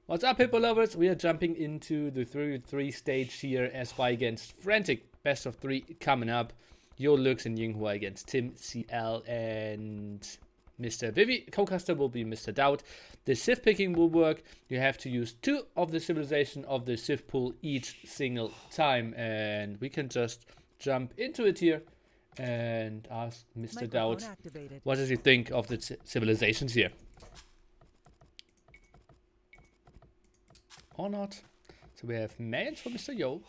What's up, Hippo lovers? We are jumping into the 3 stage here as Y against Frantic. Best of 3 coming up. Yo Lux and Yinghua against Tim, CL, and Mr. Vivi. Co-caster will be Mr. DauT. The Civ picking will work. You have to use 2 of the civilization of the Civ pool each single time. And we can just jump into it here and ask Mr. DauT, what does he think of the civilizations here? Or not. So we have Mayans for Mr. Yo,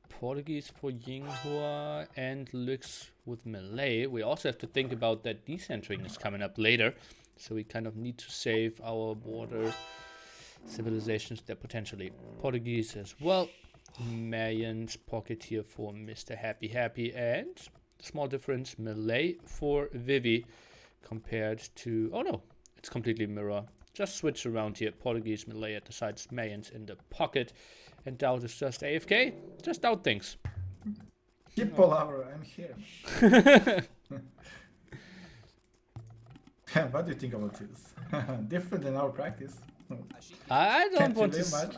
Portuguese for Yinghua, and Lux with Malay. We also have to think about that decentering is coming up later. So we kind of need to save our border civilizations there potentially. Portuguese as well. Mayans pocket here for Mr. Happy, and small difference, Malay for Vivi compared to, oh no, it's completely mirror. Just switch around here. Portuguese, Malay at the sides, Mayans in the pocket. And DauT is just AFK. Just DauT things. Hippo lover, I'm here. What do you think about this? Different than our practice. I don't want to. Much.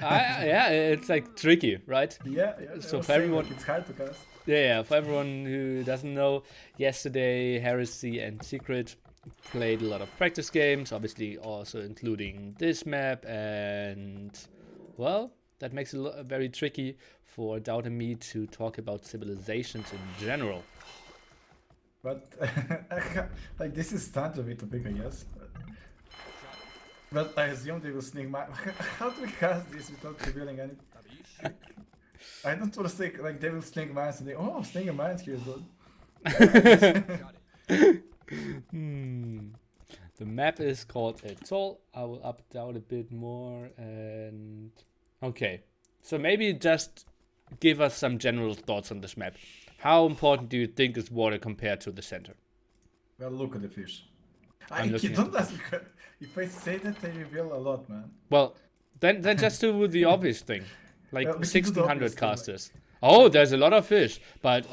Yeah, it's like tricky, right? Yeah. So for everyone, it's hard to cast. Yeah. For everyone who doesn't know, yesterday Heresy and Secret played a lot of practice games, obviously also including this map, and well, that makes it very tricky for DauT and me to talk about civilizations in general. But like this is time to be to pick, I guess. But I assume they will sneak my. How do we cast this without revealing anything? I don't want to say like they will sneak mines and they sneaking mines here is good. The map is called ECL. I will up down a bit more and okay. So maybe just give us some general thoughts on this map. How important do you think is water compared to the center? Well, look at the fish. Don't ask me. If I say that, I reveal a lot, man. Well, then just do the obvious thing, like 1600 casters. Oh, there's a lot of fish, but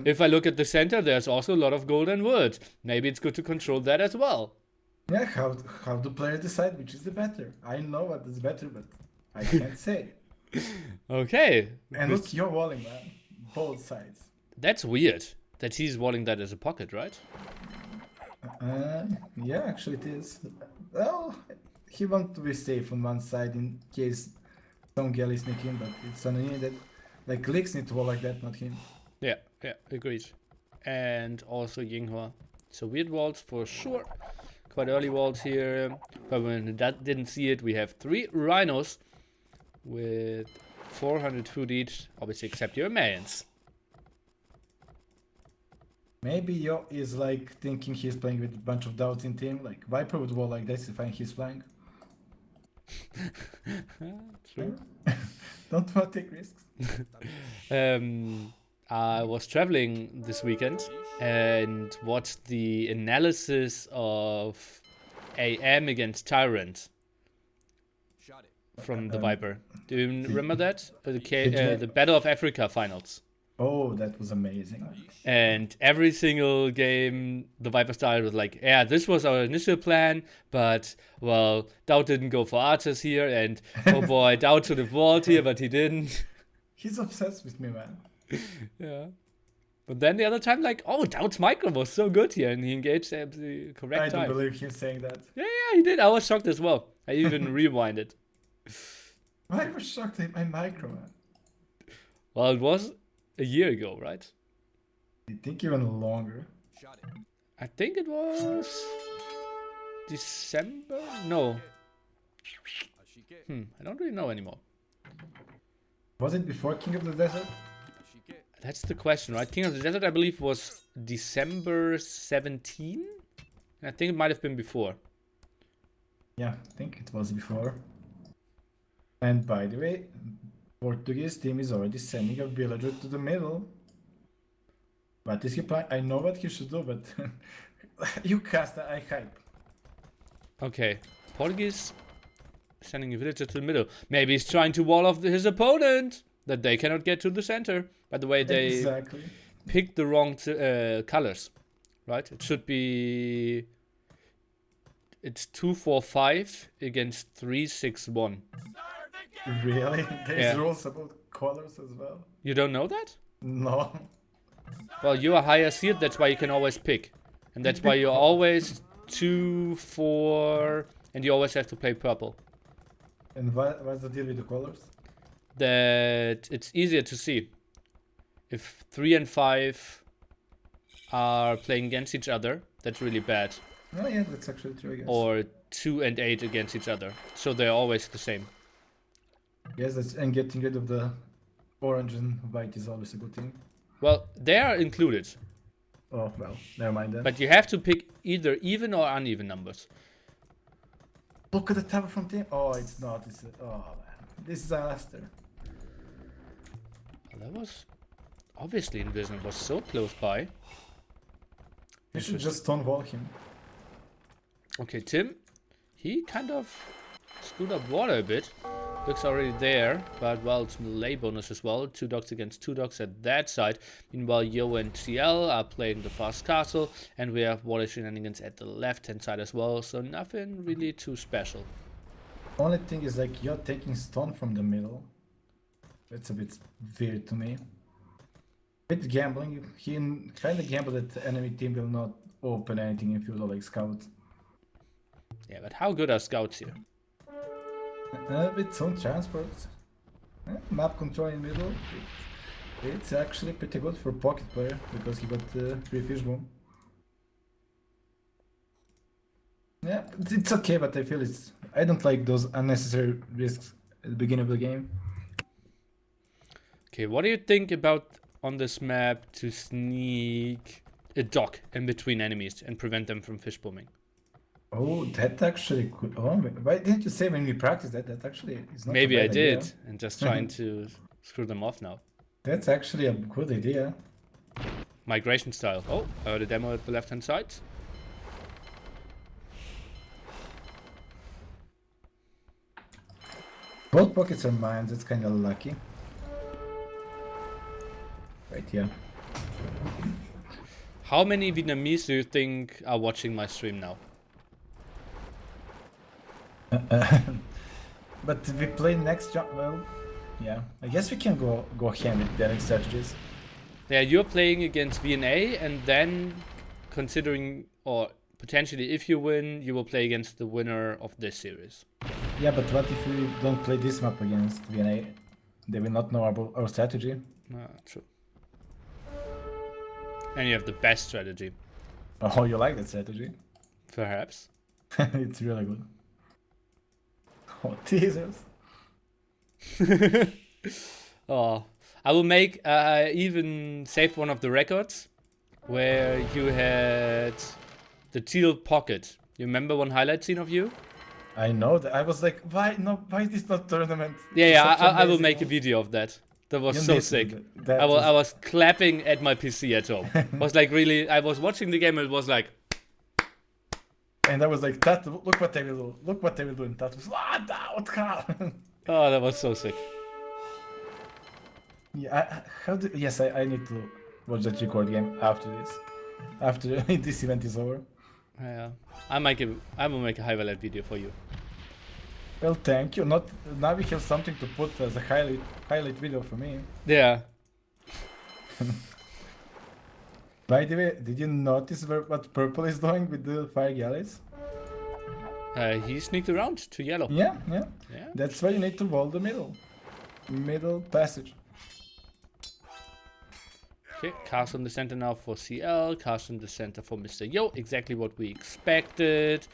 if I look at the center, there's also a lot of gold and wood. Maybe it's good to control that as well. Yeah, how do players decide which is the better? I know what is better, but I can't say. Okay. And look, you're walling, man. Both sides. That's weird that he's walling that as a pocket, right? Yeah, actually it is. Well, he wants to be safe on one side in case some galley sneak in, but it's unneeded. Like, Leaks need to wall like that, not him. Yeah, agreed. And also Yinghua. So weird walls for sure. Quite early walls here. But when that didn't see it, we have 3 rhinos with 400 food each, obviously except your Mayans. Maybe Yo is like thinking he's playing with a bunch of DauTs in team. Like, Viper would wall like this if he's flying. True. Don't want to take risks. I was traveling this weekend and watched the analysis of AM against Tyrant from the Viper. Do you remember that? The Battle of Africa finals. Oh, that was amazing. And every single game, the Viper started with like, yeah, this was our initial plan, but, well, DauT didn't go for archers here, and, oh boy, DauT should have walled here, but he didn't. He's obsessed with me, man. Yeah. But then the other time, like, oh, DauT's micro was so good here, and he engaged at the correct time. I don't believe him saying that. Yeah, he did. I was shocked as well. I even rewinded. I was shocked at my micro, man. Well, it was a year ago, right? I think even longer. I think it was December? No. I don't really know anymore. Was it before King of the Desert? That's the question, right? King of the Desert, I believe, was December 17? I think it might have been before. Yeah, I think it was before. And by the way, Portuguese team is already sending a villager to the middle. What is he planning? I know what he should do, but you cast, I hype. Okay, Portuguese sending a villager to the middle. Maybe he's trying to wall off his opponent, that they cannot get to the center. By the way, they picked the wrong colors, right? It should be it's 2-4-5 against 3-6-1. Really? There's Yeah. rules about colors as well? You don't know that? No. Well, you are higher seed, that's why you can always pick. And that's why you're always 2-4, and you always have to play purple. And what's the deal with the colors? That it's easier to see. If 3 and 5 are playing against each other, that's really bad. Oh yeah, that's actually true, I guess. Or 2 and 8 against each other. So they're always the same. Yes, and getting rid of the orange and white is always a good thing. Well, they are included. Oh, well, never mind then. But you have to pick either even or uneven numbers. Look at the tower from team. Oh, it's not. Oh, man. This is a disaster. Well, that was obviously Invision was so close by. You should just stonewall him. Okay, Tim, he kind of screwed up water a bit. Looks already there, but well, it's melee bonus as well. 2 dogs against 2 dogs at that side. Meanwhile, Yo and CL are playing the fast castle, and we have water shenanigans at the left-hand side as well. So nothing really too special. Only thing is like you're taking stone from the middle. It's a bit weird to me. Bit gambling. He kind of gambled that the enemy team will not open anything if you like scout. Yeah, but how good are scouts here? With some transports. Map control in middle. It's actually pretty good for pocket player because he got free fish boom. Yeah, it's okay, but I feel I don't like those unnecessary risks at the beginning of the game. Okay, what do you think about on this map to sneak a dock in between enemies and prevent them from fish booming? Oh, that actually could. Oh, why didn't you say when we practiced that? That actually is not. Maybe a I bad did, idea. and just trying to screw them off now. That's actually a good idea. Migration style. Oh, I heard a demo at the left-hand side. Both pockets are mine. That's kind of lucky. Right here. How many Vietnamese do you think are watching my stream now? But we play next jump. Well, yeah. I guess we can go ham with their strategies. Yeah, you're playing against VNA, and then considering, or potentially if you win, you will play against the winner of this series. Yeah, but what if we don't play this map against VNA? They will not know about our strategy. True. And you have the best strategy. Oh, you like that strategy? Perhaps. It's really good. Oh, teasers. Oh, I will make even save one of the records where you had the teal pocket. You remember one highlight scene of you? I know that. I was like, why is this not tournament? Yeah, Such I will amazing make a one. video of that. That was You so need to sick. do that. I was clapping at my PC at home. Was like really, I was watching the game and it was like, And I was like, that, look what they will do. Look what they will do. And that was, DauT, how? oh, that was so sick. Yeah, yes, I need to watch that record game after this. After this event is over. Yeah, I will make a highlight video for you. Well, thank you. Now we have something to put as a highlight video for me. Yeah. By the way, did you notice what purple is doing with the fire galleys? He sneaked around to yellow. Yeah. Yeah. That's why you need to wall the middle passage. Okay, cast on the center now for CL, cast on the center for Mr. Yo, exactly what we expected.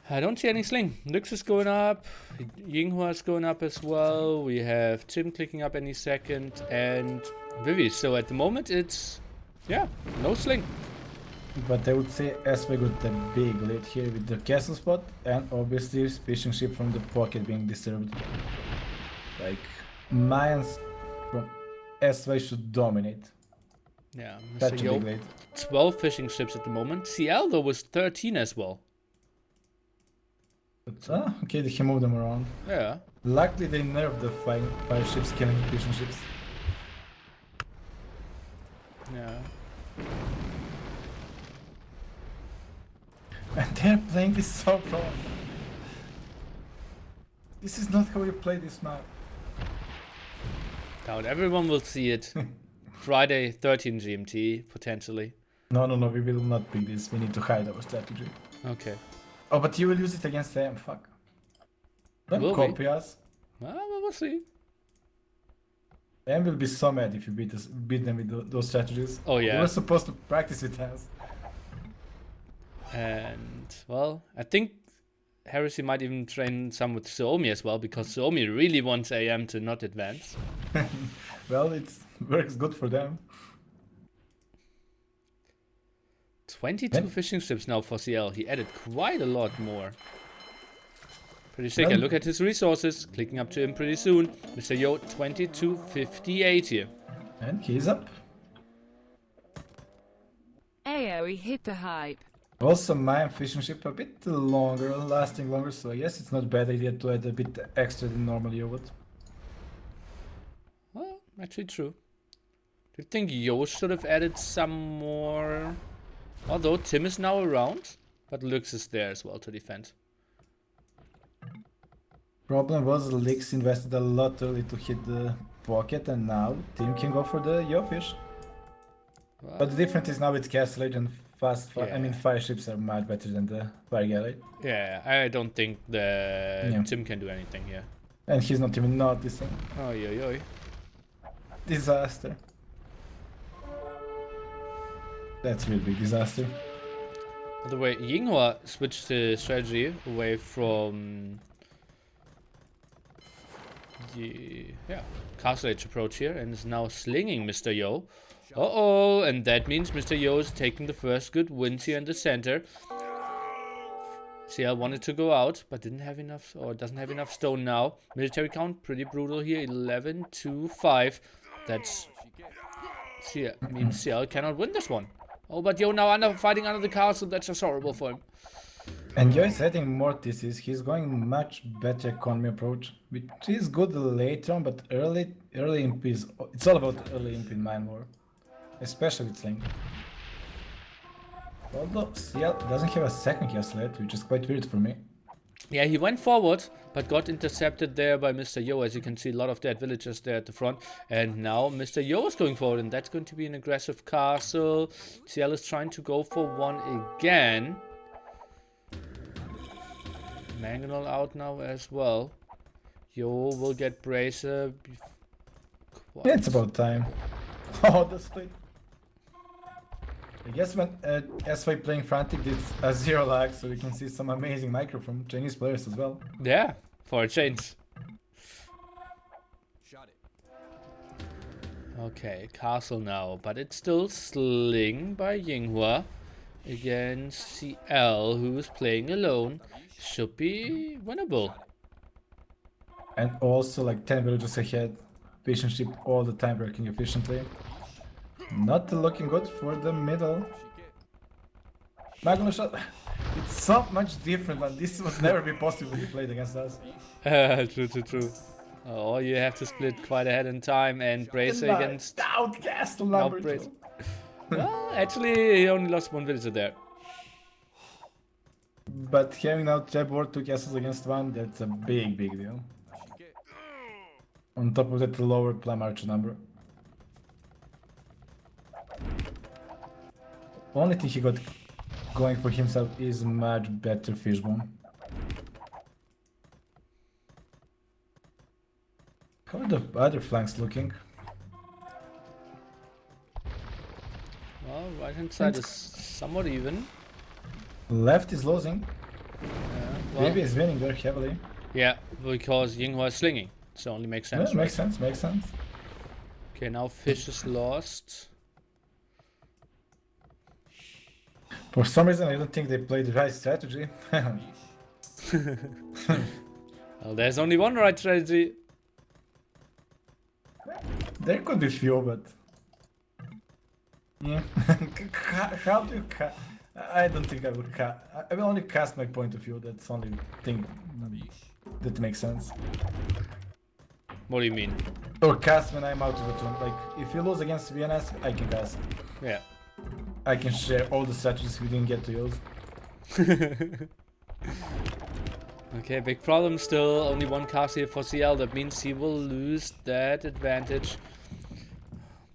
I don't see any sling. Lux is going up, Yinghua is going up as well, we have Tim clicking up any second, and Vivi. So at the moment it's, yeah, no sling. But I would say SV got a big lead here with the castle spot and obviously fishing ship from the pocket being disturbed. Like, mines from SV should dominate. Yeah, Such Mr. a Yo, big lead. 12 fishing ships at the moment. CL though was 13 as well. But, okay, he moved them around. Yeah. Luckily they nerfed the fire ships killing fishing ships. Yeah. And They're playing this so wrong. This is not how you play this map. DauT, everyone will see it. Friday, 13 GMT, potentially. No, we will not pick this. We need to hide our strategy. Okay. Oh, but you will use it against them. Fuck. Don't Will copy us. Well, we'll see. Em will be so mad if you beat them with those strategies. Oh, yeah. You were supposed to practice with us. And, well, I think Heresy might even train some with Suomi as well, because Suomi really wants AM to not advance. Well, it works good for them. 22 fishing ships now for CL. He added quite a lot more. Pretty sick. I look at his resources. Clicking up to him pretty soon. Mr. Yo, 2258 here. And he's up. Ayo, he hit the hype. Also, my fishing ship a bit longer, lasting longer, so I guess it's not a bad idea to add a bit extra than normally you would. Well, actually true. Do you think Yo should have added some more? Although Tim is now around, but Lux is there as well to defend. Problem was Lix invested a lot early to hit the pocket, and now Tim can go for the Yo fish. Well, But the difference is now it's Castle Age and Yeah. I mean, fire ships are much better than the fire galley. yeah, I don't think the Yeah. Tim can do anything here. And he's not even noticing. Oh, yo. Disaster. That's really big disaster. By the way, Yinghua switched the strategy away from the Castle Age approach here and is now slinging Mr. Yo. Uh-oh, and that means Mr. Yo is taking the first good wins here in the center. CL wanted to go out, but didn't have enough, or doesn't have enough stone now. Military count, pretty brutal here, 11 to 5. That's CL, means CL cannot win this one. Oh, but Yo now fighting under the castle, that's just horrible for him. And Yo is adding more thesis. He's going much better economy approach, which is good later on, but early imp is, it's all about early imp in Mine War. Especially with Slinging. Although CL doesn't have a second castle yet, which is quite weird for me. Yeah, he went forward, but got intercepted there by Mr. Yo. As you can see, a lot of dead villagers there at the front. And now Mr. Yo is going forward, and that's going to be an aggressive castle. CL is trying to go for one again. Mangonel out now as well. Yo will get Bracer. Yeah, it's about time. Oh, the split. I guess when SY playing Frantic did a 0 lag, so we can see some amazing micro from Chinese players as well. Yeah, for a change. Okay, castle now, but it's still Sling by Yinghua against CL, who is playing alone. Should be winnable. And also like 10 villages ahead. Fishing ship all the time working efficiently. Not looking good for the middle. Magnus shot. It's so much different, and this would never be possible if you played against us. True. Oh, you have to split quite ahead in time and brace against. DauT castle number brace. 2. Well, actually, he only lost one villager there. But having now Trapboard 2 castles against 1, that's a big deal. On top of that, the lower Plum Archer number. Only thing he got going for himself is much better Fishbone. How are the other flanks looking? Well, right hand side is somewhat even. Left is losing. Well, Maybe is winning very heavily. yeah, because Yinghua is slinging. So only makes sense. Yeah, Right? makes sense. Okay, now Fish is lost. For some reason, I don't think they played the right strategy. Well, there's only one right strategy. There could be few, but yeah. How do you cast? I don't think I would cast. I will only cast my point of view. That's the only thing that makes sense. What do you mean? Or cast when I'm out of the turn. Like if you lose against VNS, I can cast. Yeah. I can share all the strategies we didn't get to use. Okay, big problem still. Only one cast here for CL. That means he will lose that advantage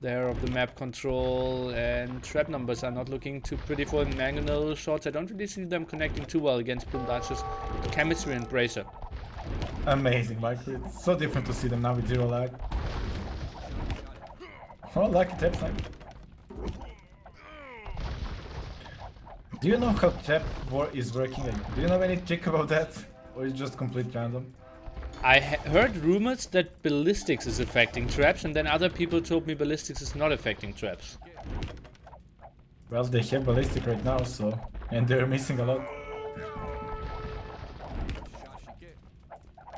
there of the map control, and trap numbers are not looking too pretty for him. Mangonel shots, I don't really see them connecting too well against Plume Dodgers. Chemistry and Bracer. Amazing, Michael. It's so different to see them now with zero lag. Oh, lucky trap snipe. Do you know how trap war is working? Like, do you know any trick about that? Or it's just complete random? I heard rumors that ballistics is affecting traps, and then other people told me ballistics is not affecting traps. Well, they have ballistic right now, so... And they're missing a lot.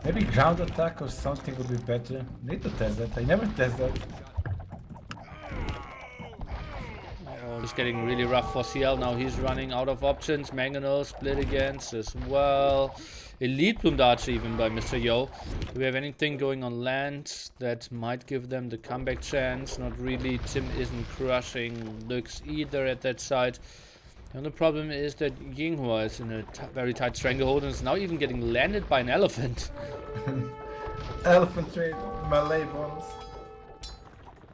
Maybe ground attack or something would be better. Need to test that. I never test that. Oh, it's getting really rough for CL now. He's running out of options. Mangonel split against as well. Elite Plume Dodge even by Mr. Yo. Do we have anything going on land that might give them the comeback chance? Not really. Tim isn't crushing Lux either at that side. The only problem is that Yinghua is in a very tight stranglehold and is now even getting landed by an elephant. Elephant trade, melee bonus.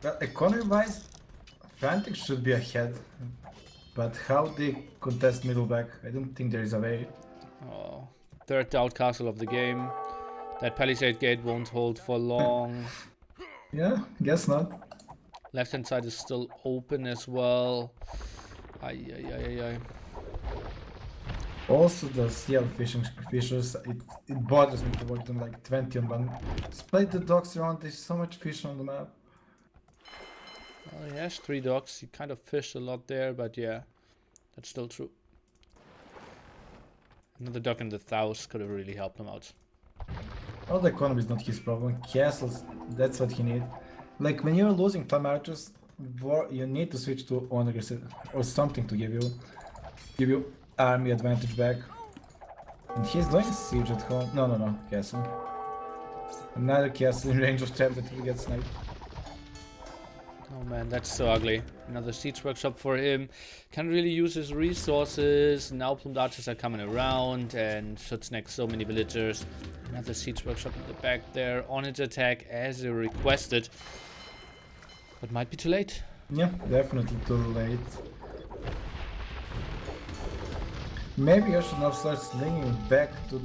Well, economy-wise, Frantic should be ahead. But how they contest middle back? I don't think there is a way. Oh, third DauT castle of the game. That palisade gate won't hold for long. Yeah, guess not. Left hand side is still open as well. Ay, ay, ay, ay, ay. Also, the CL fishers, it bothers me to watch them like 20 on 1. Split the docks around, there's so much fish on the map. Well, he has 3 docks. He kind of fished a lot there, but yeah, that's still true. Another dock in the Thous could have really helped him out. All the economy is not his problem. Castles, that's what he needs. Like when you're losing Plum Archers, you need to switch to honors or something to give you army advantage back. And he's doing siege at home. No, castle. Another castle in range of trap that will get sniped. Oh man, that's so ugly. Another siege workshop for him. Can't really use his resources. Now Plume Archers are coming around and should snack so many villagers. Another siege workshop in the back there on its attack as he requested. But might be too late. Yeah, definitely too late. Maybe I should now start slinging back to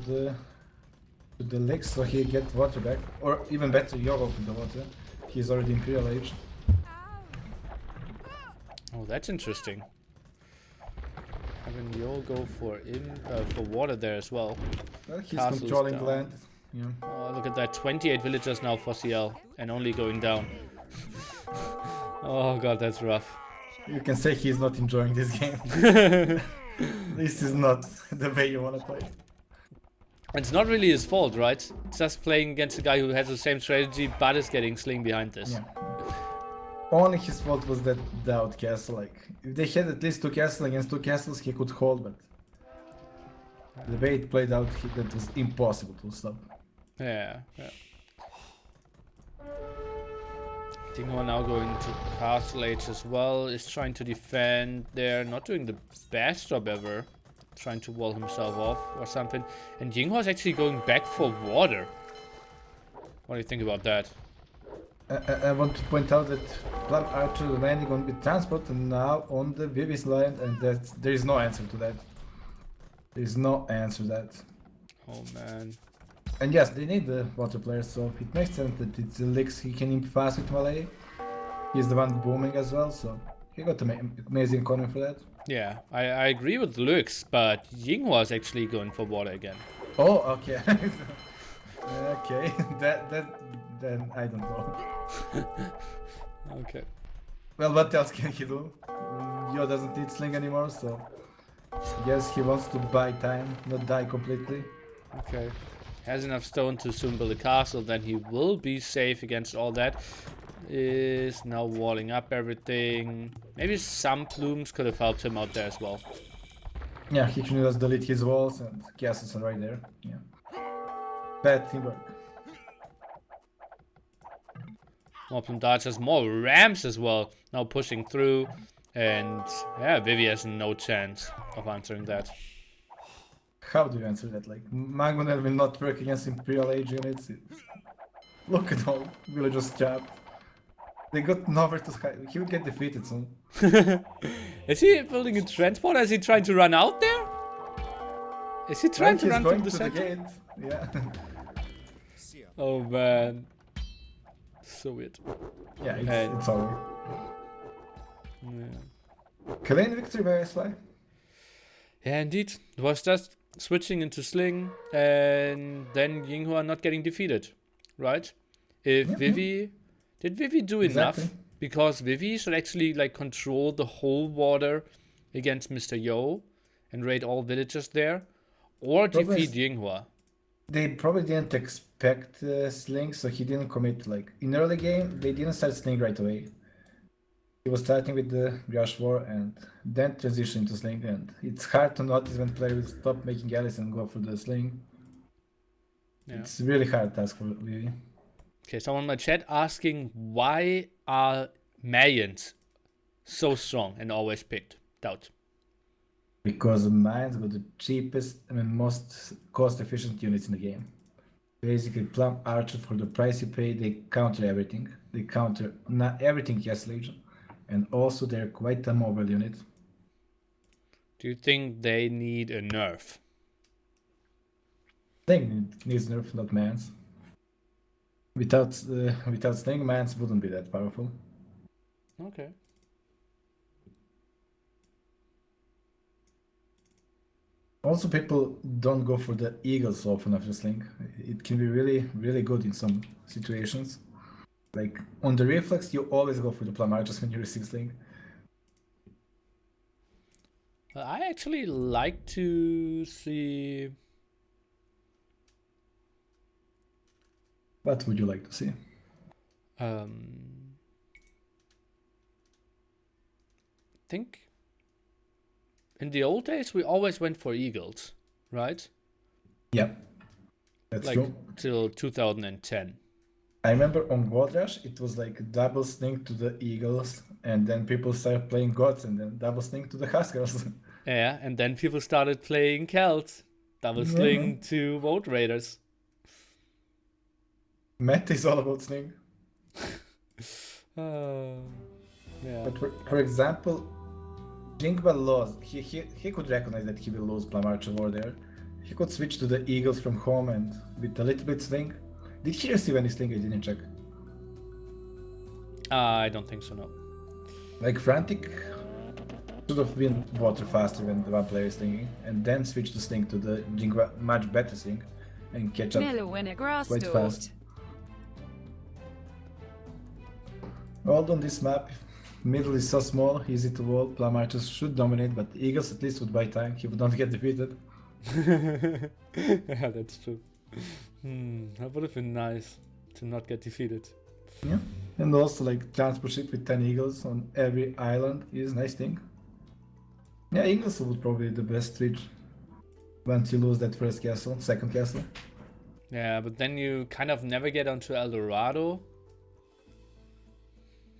the lake so he get water back. Or even better, Yogo in the water. He's already Imperial Age. Oh, that's interesting. Having Yo go for water there as well. Well, he's Castle's controlling down. land. Yeah. Oh, look at that. 28 villagers now for CL and only going down. Oh god, that's rough. You can say he's not enjoying this game. This is not the way you want to play. It's not really his fault, right? It's just playing against a guy who has the same strategy but is getting Sling behind this. Yeah. Only his fault was that DauT castle. Like, if they had at least 2 castles against 2 castles, he could hold, but the way it played out, that was impossible to stop. Yeah. Dingo now going to Castle Age as well, is trying to defend there, not doing the best job ever. Trying to wall himself off or something. And Jinghua is actually going back for water. What do you think about that? I want to point out that Plum Archer landing on the transport and now on the Vivis land, and that there is no answer to that. There is no answer to that. Oh man. And yes, they need the water players, so it makes sense that it's the Licks he can imp fast with Malay. He's the one booming as well, so he got amazing economy for that. Yeah, I agree with Lux, but Jinghua is actually going for water again. Oh, okay. Okay, then I don't know. Okay. Well, what else can he do? Yo doesn't need Sling anymore, so yes, he wants to buy time, not die completely. Okay. Has enough stone to soon build a castle, then he will be safe against all that. Is now walling up everything. Maybe some plumes could have helped him out there as well. Yeah, he can just delete his walls and castles are right there. Yeah. Bad teamwork. More plume dodgers, more rams as well. Now pushing through. And yeah, Vivi has no chance of answering that. How do you answer that? Like, Magmonel will not work against Imperial Age units. Look at all villagers trapped. They got nowhere to hide. He will get defeated soon. Is he building a transporter? Is he trying to run out there? Is he trying Right, to he's run going to the to the center? gate. Yeah. Oh man. So weird. Yeah, Hey. it's over. Yeah. Clean victory by Fly. Yeah, indeed. It was just switching into Sling and then Yinghua not getting defeated, right? If Yeah, Vivi... Did Vivi do Exactly. enough? Because Vivi should actually like control the whole water against Mr. Yo and raid all villages there. Or Problem defeat is- Yinghua. They probably didn't expect Sling, so he didn't commit. Like, in early game, they didn't start Sling right away. He was starting with the Rush War and then transition to Sling, and it's hard to notice when players stop making allies and go for the Sling. Yeah. It's a really hard task for Vivi. Okay, someone in my chat asking why are Mayans so strong and always picked? DauT. Because the mines got the cheapest and most cost-efficient units in the game. Basically, Plum Archer, for the price you pay, they counter everything. They counter not everything, yes, Legion. And also, they're quite a mobile unit. Do you think they need a nerf? Sling needs nerf, not mans. Without Sling, mans wouldn't be that powerful. Okay. Also, people don't go for the Eagles often after Sling. It can be really, really good in some situations. Like, on the Reflex, you always go for the Plum Archers when you receive Sling. I actually like to see... What would you like to see? think in the old days we always went for eagles, right? Yeah, that's Like true. till 2010. I remember on Gold Rush, it was like double Sling to the Eagles, and then people started playing Gods, and then double Sling to the Huskers. Yeah, and then people started playing Celt. Double Sling to Vote Raiders. Meta is all about Sling. Yeah. But for example, Jingba lost. He could recognize that he will lose Plum Archer War there. He could switch to the Eagles from home and with a little bit Sling. Did he receive any Sling? I didn't check. I don't think so, no. Like Frantic should have been water faster when the one player is slinging, and then switch to Sling to the Jingba much better Sling and catch up Miller win a grass quite DauT. fast. Although on this map, middle is so small, easy to wall, Plum Archers should dominate, but Eagles at least would buy time, he would not get defeated. Yeah, that's true. That would have been nice to not get defeated. Yeah. And also like transport ship with 10 Eagles on every island is a nice thing. Yeah, Eagles would probably be the best switch once you lose that first castle, second castle. Yeah, but then you kind of never get onto El Dorado.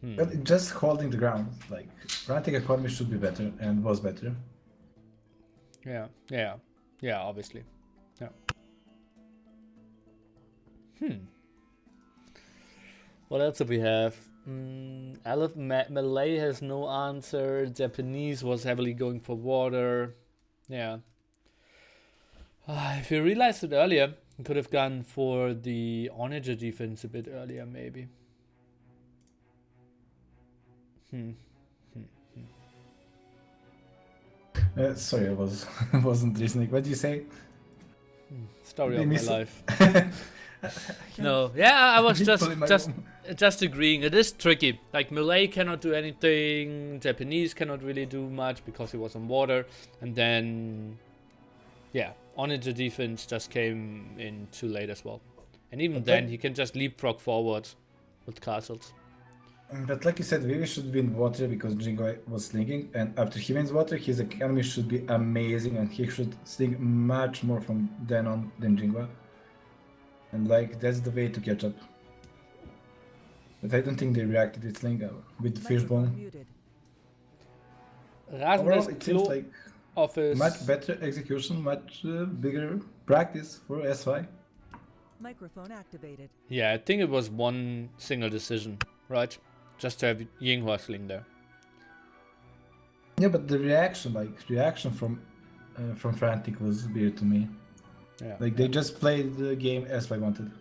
But just holding the ground, like Frantic economy should be better and was better. Yeah, obviously. Yeah. What else do we have? Malay has no answer. Japanese was heavily going for water. Yeah. If you realized it earlier, you could have gone for the Onager defense a bit earlier, maybe. Sorry, I wasn't listening. What did you say? Story They of my miss- life. No, yeah, I was just agreeing. It is tricky. Like Malay cannot do anything. Japanese cannot really do much because he was on water. And then, yeah, Onager defense just came in too late as well. And even then, he can just leapfrog forward with castles. But like you said, Vivi should win water because Jingwei was slinging, and after he wins water, his economy should be amazing, and he should sling much more from then on than Jingwei. And like that's the way to catch up. But I don't think they reacted with sling with Fishbone. Rasen Overall, des it seems Klo. like office. Much better execution, much bigger practice for SY. Microphone activated. Yeah, I think it was one single decision, right? Just to have Yinghua sling there. Yeah, but the reaction from Frantic was weird to me. Yeah. Like they just played the game as I wanted.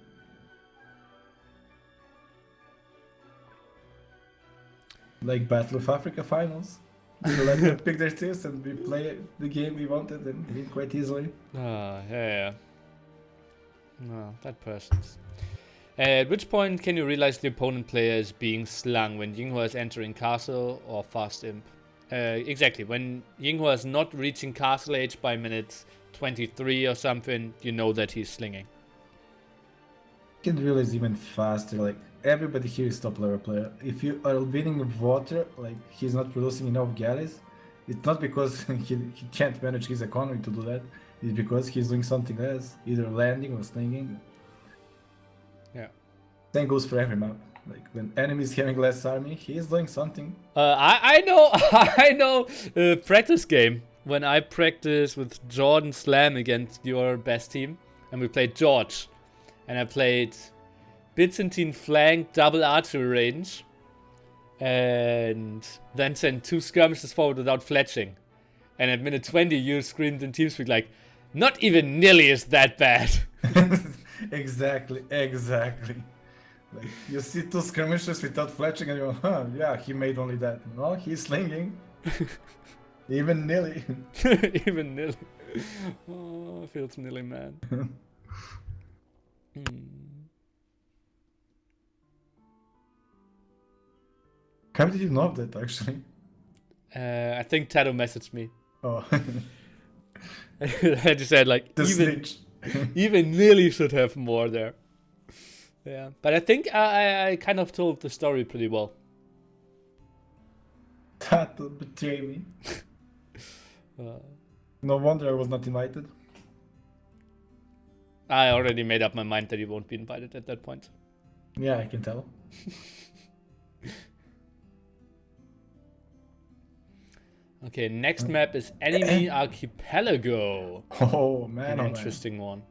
Like Battle of Africa finals. We let them pick their teams and we play the game we wanted and win quite easily. Yeah. No, that person's. At which point can you realize the opponent player is being slung when Yinghua is entering castle or fast imp? Exactly, when Yinghua is not reaching castle age by minute 23 or something, you know that he's slinging. You can realize even faster, like everybody here is top level player. If you are winning with water, like he's not producing enough galleys, it's not because he can't manage his economy to do that, it's because he's doing something else, either landing or slinging. Yeah. Same goes for every map. Like when enemies having less army, he is doing something. I know practice game when I practice with Jordan Slam against your best team, and we played George, and I played Byzantine flank double archery range, and then sent 2 skirmishes forward without fletching, and at minute 20 you screamed in TeamSpeak like, not even nearly is that bad. Exactly. Like you see 2 skirmishes without fletching and you're huh, yeah, he made only that. No, he's slinging. Even nearly. Even nearly. Oh, feels nearly, man. How did you know that actually? I think Tato messaged me. Oh. I just said like, The even, snitch. even nearly should have more there. Yeah, but I think I kind of told the story pretty well. That will betray me. No wonder I was not invited. I already made up my mind that you won't be invited at that point. Yeah, I can tell. Okay, next map is Enemy Archipelago. Oh man, An oh, interesting one.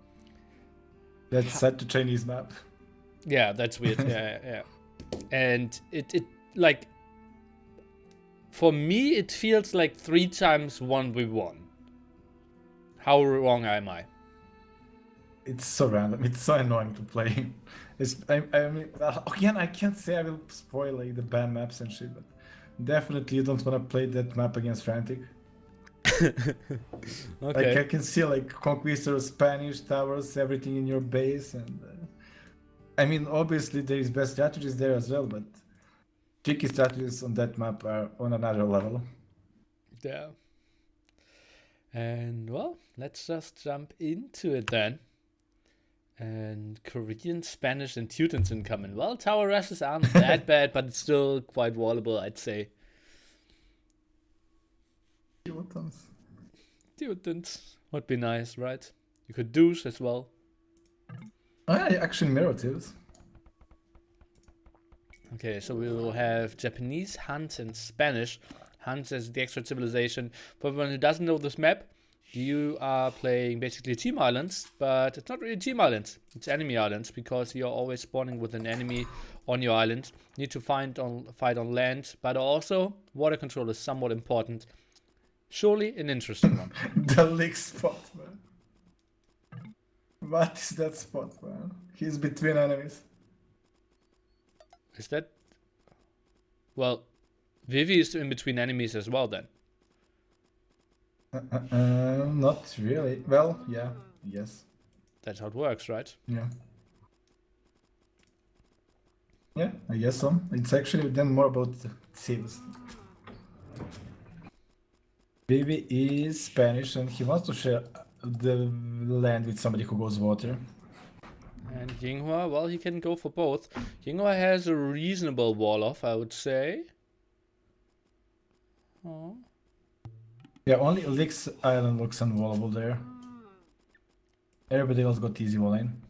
That's such a Chinese map. Yeah, that's weird. yeah. And it like, for me it feels like 3 times 1v1. How wrong am I? It's so random. It's so annoying to play. I mean, again, I can't say I will spoil like the bad maps and shit, but definitely you don't want to play that map against Frantic. Okay. Like I can see like Conquistador, Spanish towers, everything in your base, and I mean obviously there is best strategies there as well, but tricky strategies on that map are on another level. Yeah. And well, let's just jump into it then. And Korean, Spanish, and Teutons incoming. Well, tower rushes aren't that bad, but it's still quite wallable, I'd say. Teutons would be nice, right? You could douche as well. I actually mirror teams. Okay, so we will have Japanese, Hans, and Spanish. Hans is the extra civilization. For everyone who doesn't know this map, you are playing basically team islands, but it's not really team islands. It's enemy islands, because you're always spawning with an enemy on your island. You need to fight on land, but also water control is somewhat important. Surely an interesting one. The leak spot, man. What is that spot, man? He's between enemies. Is that... Well, Vivi is in between enemies as well then. Not really. Well, yeah, yes. That's how it works, right? Yeah. Yeah, I guess so. It's actually then more about cities. Baby is Spanish and he wants to share the land with somebody who goes water. And Yinghua, well, he can go for both. Yinghua has a reasonable wall off, I would say. Oh. Yeah, only Elix Island looks unwallable there. Everybody else got easy wall in.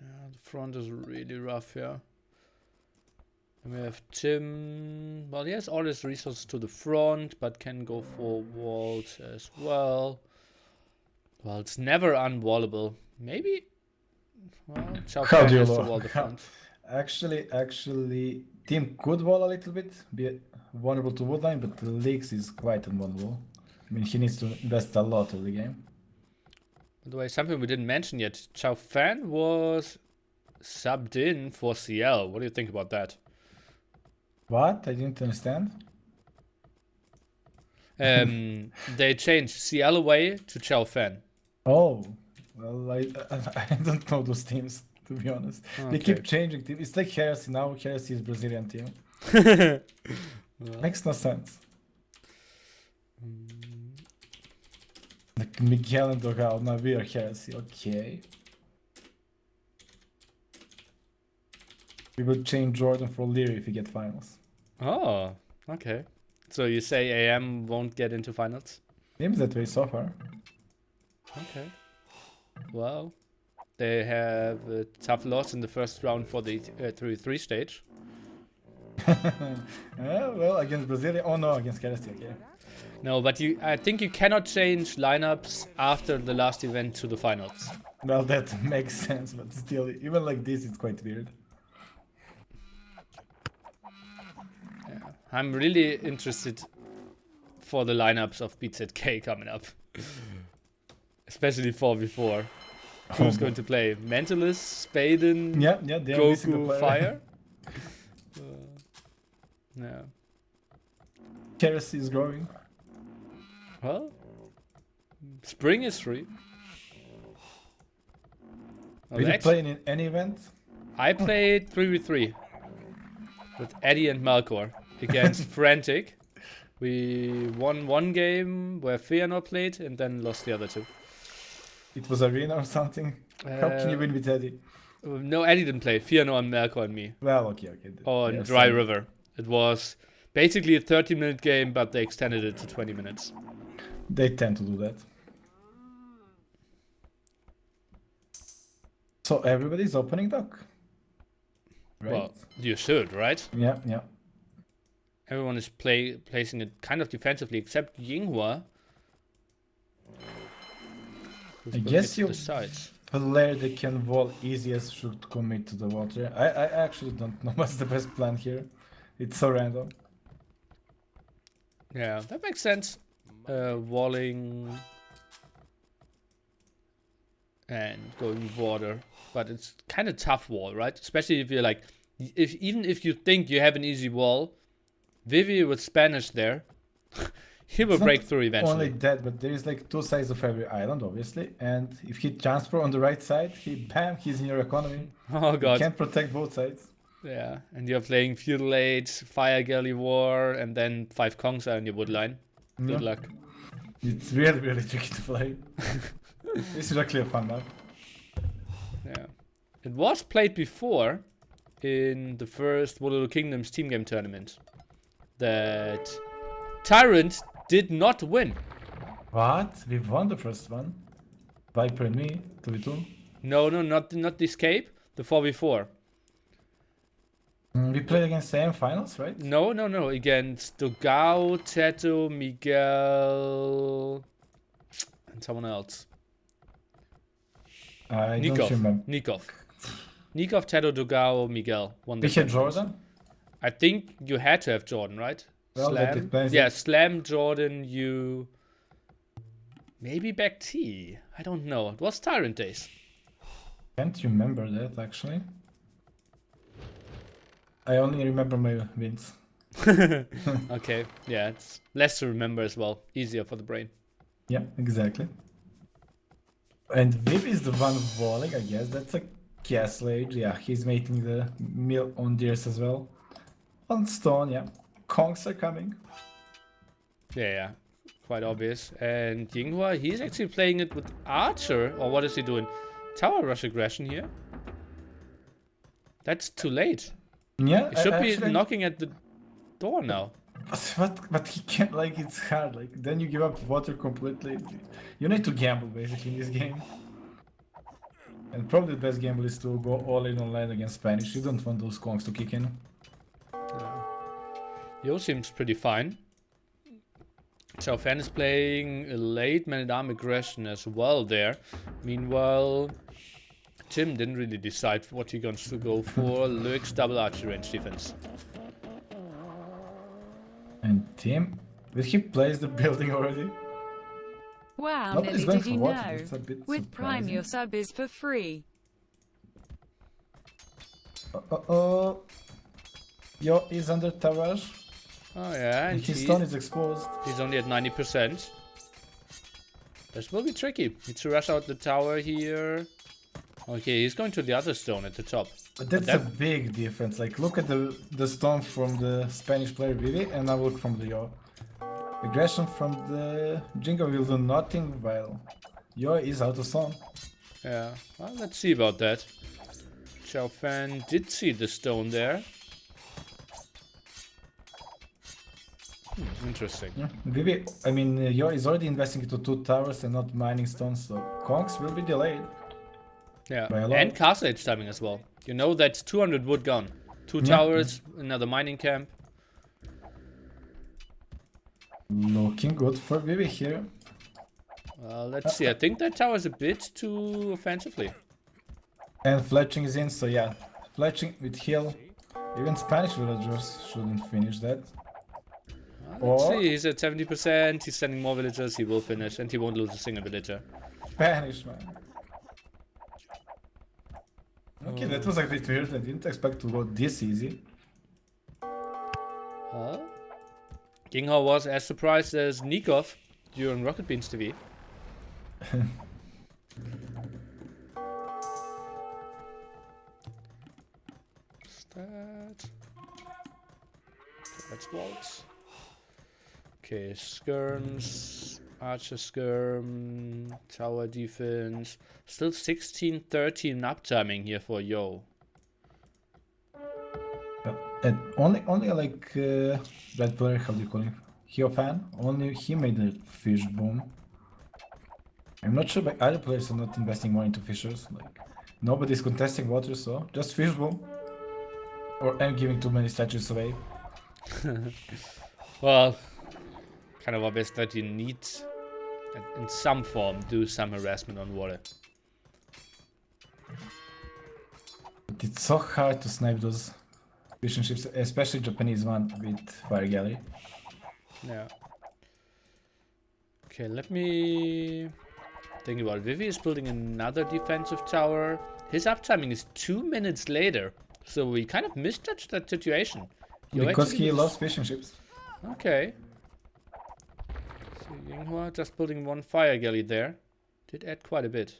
Yeah, the front is really rough here. And we have Tim. Well, he has all his resources to the front, but can go for walls as well. Well, it's never unwallable. Maybe. Well, Chao How Fan do you has to wall? wall the front. Actually, Team could wall a little bit, be vulnerable to woodline, but the Leaks is quite invulnerable. I mean, he needs to invest a lot of the game. By the way, something we didn't mention yet. Chao Fan was subbed in for CL. What do you think about that? What? I didn't understand. They changed CL away to Chao Fan. Oh, well, I don't know those teams, to be honest. They keep changing teams. It's like Heresy now. Heresy is Brazilian team. Makes no sense. Like Miguel and Dogal, now we are Heresy. Okay. We will change Jordan for Leary if we get finals. Oh, okay. So you say AM won't get into finals? Seems that way so far. Okay. Well, they have a tough loss in the first round for the 3-3 stage. Well, against Brazil. Oh no, against Heresy. Okay. No, but I think you cannot change lineups after the last event to the finals. Well, that makes sense, but still, even like this, it's quite weird. Yeah. I'm really interested for the lineups of BZK coming up. Especially 4v4. Who's going to play? Mentalist, Spaden, Yeah, they are missing the Goku, player. Fire? Yeah. Heresy is growing. Well, Spring is free. Well, Did you actually, play in any event? I played 3v3 with Eddie and Malcor against Frantic. We won one game where Feanor played and then lost the other two. It was arena or something? How can you win with Eddie? No, Eddie didn't play. Feanor and Malcor and me. Well, okay. On Yeah, Dry same. River. It was basically a 30-minute game, but they extended it to 20 minutes. They tend to do that. So everybody's opening dock. Right? Well, you should, right? Yeah. Everyone is placing it kind of defensively, except Yinghua. I guess you you sides. player that can wall easiest should commit to the water. I actually don't know what's the best plan here. It's so random. Yeah, that makes sense. Walling and going water, but it's kind of tough wall, right? Especially if you're like, even if you think you have an easy wall, Vivi with Spanish there, he will It's break not through eventually. Only that, but there is like two sides of every island, obviously. And if he transfer on the right side, he's in your economy. Oh You god. can't protect both sides. Yeah, and you're playing Feudal Age, Fire Galley War, and then 5 Kongs are in your woodline. Good Yeah. luck. It's really, really tricky to play. This is actually a fun map. Yeah. It was played before in the first Waterloo Kingdoms team game tournament. That Tyrant did not win. What? We won the first one. Viper and me, 2v2. No, not the Escape, the 4v4. We played against AM finals, right? No, against Dogao, Teto, Miguel, and someone else. I don't remember. Nikov, Teto, Dogao, Miguel. Won the We had finals. Jordan? I think you had to have Jordan, right? Well, that Slam. depends. Yeah, Slam, Jordan, you. Maybe back T. I don't know. It was Tyrant days. Can't remember that, actually. I only remember my wins. Okay, yeah, it's less to remember as well. Easier for the brain. Yeah, exactly. And Viv is the one walling, I guess. That's a Castle Age. Yeah, he's making the meal on deers as well. On stone, yeah. Kongs are coming. Yeah, quite obvious. And Yinghua, he's actually playing it with Archer, or what is he doing? Tower Rush aggression here? That's too late. Yeah, He should be actually- knocking at the door now. But he can't, like, it's hard. Like, then you give up water completely. You need to gamble, basically, in this game. And probably the best gamble is to go all in on land against Spanish. You don't want those Kongs to kick in. Yo seems pretty fine. So Fan is playing a late man-at-arm aggression as well there. Meanwhile, Tim didn't really decide what he wants to go for. Lurks double archery range defense. And Tim, did he place the building already? Wow, Nobody's Nelly, going did for you water, know? that's a bit With Prime, surprising. your sub is for free. Yo is under tower. Oh yeah, and His stone is exposed. he's only at 90%. This will be tricky. Needs to rush out the tower here. Okay, he's going to the other stone at the top. But that's that- a big difference. Like, look at the stone from the Spanish player Vivi, and now look from the Yo. Aggression from the Jingo will do nothing while Yo is out of stone. Yeah, well, let's see about that. Xiao Fan did see the stone there. Interesting. Yeah. Vivi, I mean, Yo is already investing into 2 towers and not mining stones, so Conks will be delayed. Yeah, By a lot. and castle age timing as well. You know that's 200 wood gone. 2 Yeah. towers, another mining camp. Looking good for Vivi here. Well, let's see. I think that tower is a bit too offensively. And Fletching is in, so yeah. Fletching with heal. Even Spanish villagers shouldn't finish that. Let's Or- see. He's at 70%. He's sending more villagers. He will finish, and he won't lose a single villager. Spanish, man. Okay, that was a bit weird. I didn't expect to go this easy. Well, Yinghao was as surprised as Nikov during Rocket Beans TV. That. Let's waltz. Okay, skirms, archer skirm, tower defense. Still 16-13 map timing here for Yo. And only like red player, how do you call him? Fan. Only he made a fish boom. I'm not sure, but other players are not investing more into fishers. Like nobody's contesting water, so just fish boom. Or I'm giving too many statues away. Well, kind of obvious that you need, in some form, do some harassment on water. But it's so hard to snipe those fishing ships, especially Japanese one with fire galley. Yeah. Okay, let me think about it. Vivi is building another defensive tower. His uptiming is 2 minutes later, so we kind of misjudged that situation. You Because actually he was- loves fishing ships. Okay. So Yinghua just building 1 fire galley there. Did add quite a bit.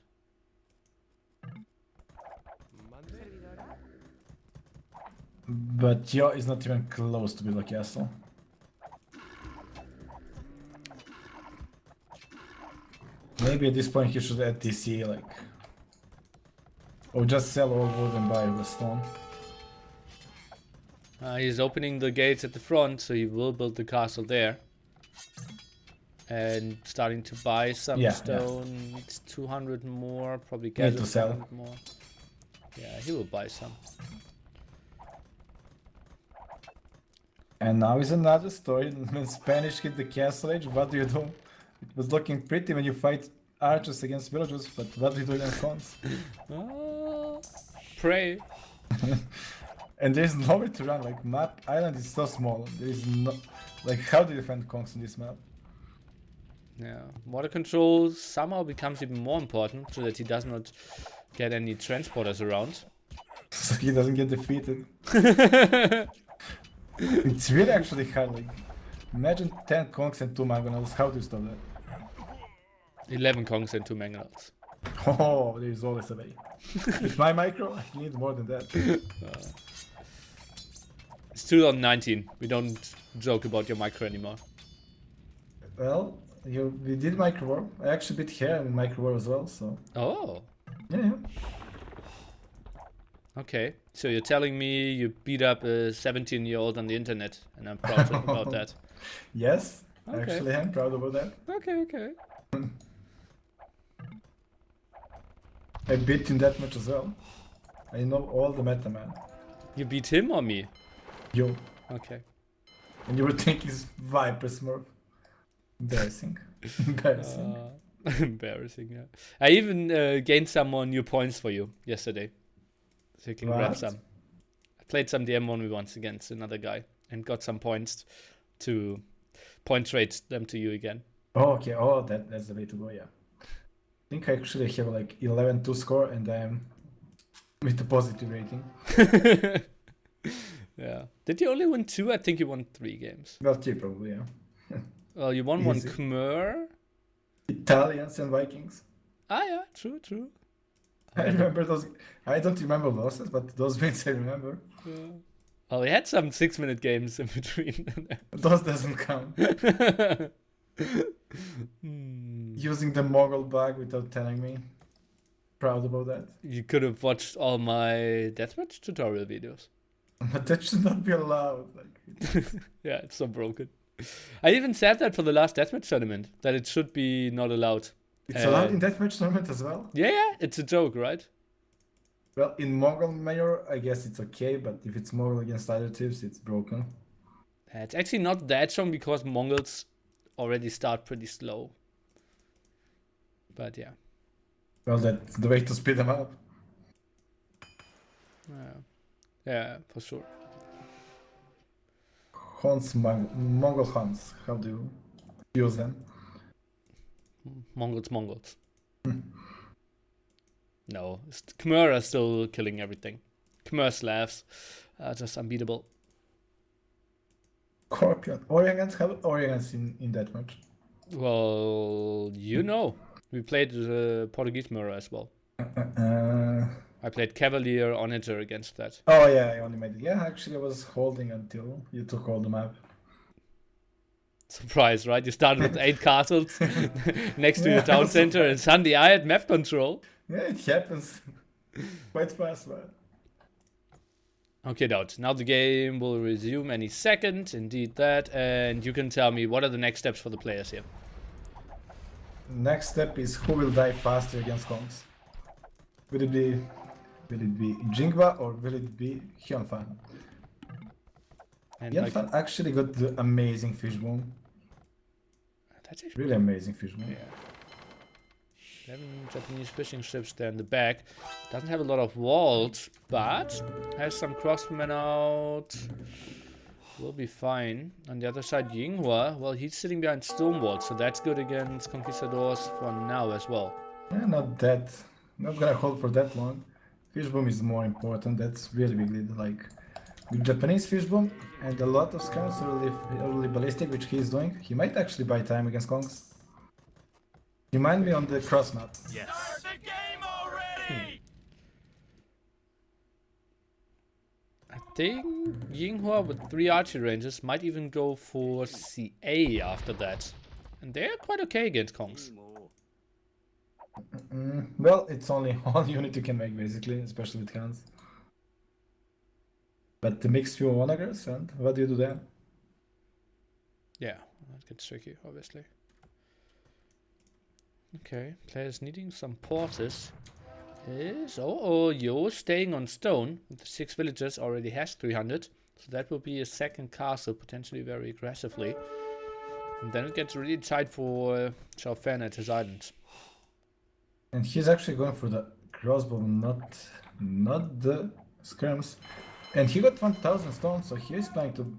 But Yo is not even close to build a castle. Maybe at this point he should add TC, like... Or just sell all wood and buy the stone. He's opening the gates at the front, so he will build the castle there. And starting to buy some Yeah, stone. Needs 200 more, probably Need gather to sell. 200 more. Yeah, he will buy some. And now is another story. When Spanish hit the castle age, what do you do? It was looking pretty when you fight archers against villagers, but what do you do against cons? Pray. And there's nowhere to run, like map island is so small. There is no, like how do you defend conks on this map? Yeah, water control somehow becomes even more important so that he does not get any transporters around. So he doesn't get defeated. It's really actually hard, like imagine 10 conks and 2 mangonels, how do you stop that? 11 Kongs and 2 Mangonels. Oh, there is always a way. With my micro, I need more than that. It's 2019. We don't joke about your micro anymore. Well, we did micro war. I actually beat here in micro war as well, so Oh, yeah. okay. So you're telling me you beat up a 17-year-old on the internet, and I'm proud about that. Yes, Okay. actually I'm proud about that. Okay. I beat in that match as well. I know all the meta, man. You beat him or me? Yo. Okay. And you were thinking it's Viper Smurf. Embarrassing. Embarrassing. Embarrassing, yeah. I even gained some more new points for you yesterday. So you can grab What? some. I played some DM1v1s against another guy and got some points to point trade them to you again. Oh, okay. Oh, that's the way to go, yeah. I think I actually have like 11-2 score and I am with a positive rating. Yeah. Did you only win 2? I think you won 3 games. Well, 3 probably, yeah. Well, you won one Easy. Khmer. Italians and Vikings. Ah, yeah, true. I remember those. I don't remember losses, but those wins I remember. Well, we had some 6-minute games in between. Those doesn't count. Using the Mongol bug without telling me. Proud about that. You could have watched all my deathmatch tutorial videos. But that should not be allowed. Like, Yeah, it's so broken. I even said that for the last deathmatch tournament, that it should be not allowed. it's allowed in deathmatch tournament as well. Yeah, it's a joke, right? Well, in Mongol Mayor, I guess it's okay, but if it's Mongol against other tips, it's broken. It's actually not that strong because Mongols already start pretty slow. But yeah. Well, that's the way to speed them up. Yeah, for sure. Mongol Huns, how do you use them? Mongols. No, Khmer are still killing everything. Khmer Slavs are just unbeatable. Scorpion. Orientals have Orientals in that match. Well, you know. We played Portuguese Mirror as well. I played Cavalier Onager against that. Oh yeah, I only made it. Yeah, actually I was holding until you took all the map. Surprise, right? You started with 8 castles next to your town center and suddenly I had map control. Yeah, it happens quite fast, man. Okay, DauT. Now the game will resume any second. Indeed that. And you can tell me what are the next steps for the players here. Next step is who will die faster against Kongs. Will it be Jingba or will it be Hyunfan? And Hyunfan actually got the amazing fishbone. that's actually Really amazing fishbone. Yeah. 7 Japanese fishing ships there in the back. Doesn't have a lot of walls, but has some crossmen out. Will be fine. On the other side, Yinghua, well, he's sitting behind stone walls, so that's good against Conquistadors for now as well. Yeah, not gonna hold for that long. Fishbone is more important. That's really big lead. Like with Japanese fishbone and a lot of scouts early ballistic, which he's doing, he might actually buy time against Kongs. Remind me on the cross map. Yes. Start the game already! I think Yinghua with 3 archery ranges might even go for CA after that. And they're quite okay against Kongs. Well, it's only one unit you can make basically, especially with hands. But the mixed few onagers, and what do you do then? Yeah, that gets tricky, obviously. Okay, players needing some pauses. Yo staying on stone with the 6 villagers already has 300. So that will be a second castle, potentially very aggressively. And then it gets really tight for Xiao Fan at his island. And he's actually going for the crossbow, not the skirms. And he got 1000 stones, so he is planning to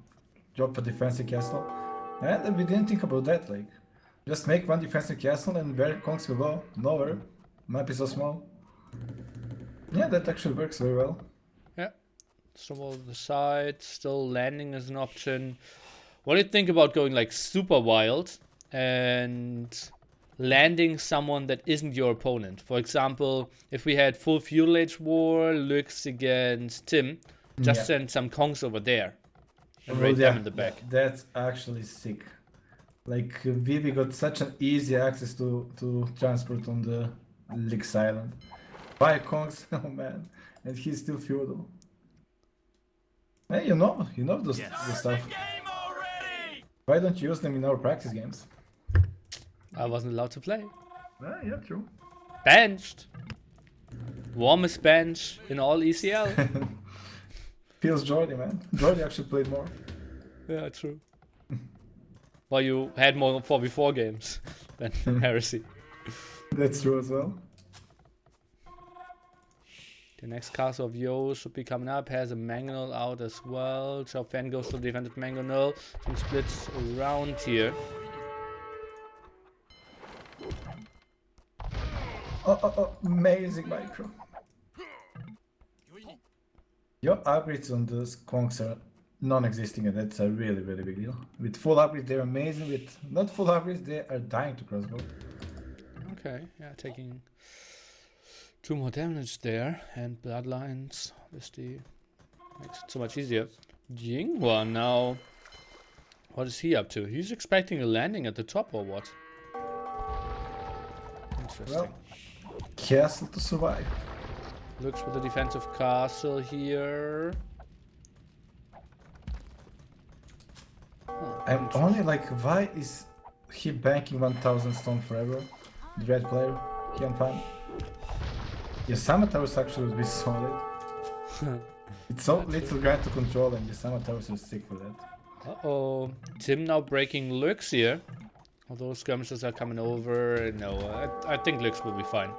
drop a defensive castle. And we didn't think about that, like, just make one defensive castle and where Kongs will go? Nowhere. Map is so small. Yeah, that actually works very well. Yeah. Snowball to the side, still landing is an option. What do you think about going like super wild and landing someone that isn't your opponent? For example, if we had full feudal age war, Lux against Tim, just send some Kongs over there and raid them in the back. That's actually sick. Like, Vivi got such an easy access to transport on the Lix Island. Buy Kongs, oh man, and he's still feudal. Hey, you know the stuff. Why don't you use them in our practice games? I wasn't allowed to play. Yeah, true. Benched. Warmest bench in all ECL. Feels Jordy, man. Jordy actually played more. Yeah, true. Well, you had more 4v4 games than Heresy. That's true as well. The next castle of Yo should be coming up. Has a Mangonel out as well. Chao Fan goes to the defended Mangonel. Some splits around here. Oh, amazing micro. Your upgrades on those conks are non-existing, and that's a really, really big deal. With full upgrades, they're amazing. With not full upgrades, they are dying to crossbow. Okay, yeah, taking 2 more damage there. And Bloodlines, obviously, makes it so much easier. Jinghua now. What is he up to? He's expecting a landing at the top or what? Interesting. Well, castle to survive. Looks for the defensive castle here. I'm only like, why is he banking 1000 stone forever? The red player, he on fun. Yasama Towers actually would be solid. It's so little grind to control, and Yasama Towers is sick for that. Uh-oh. Tim now breaking Lux here. Although skirmishes are coming over. No, I think Lux will be fine.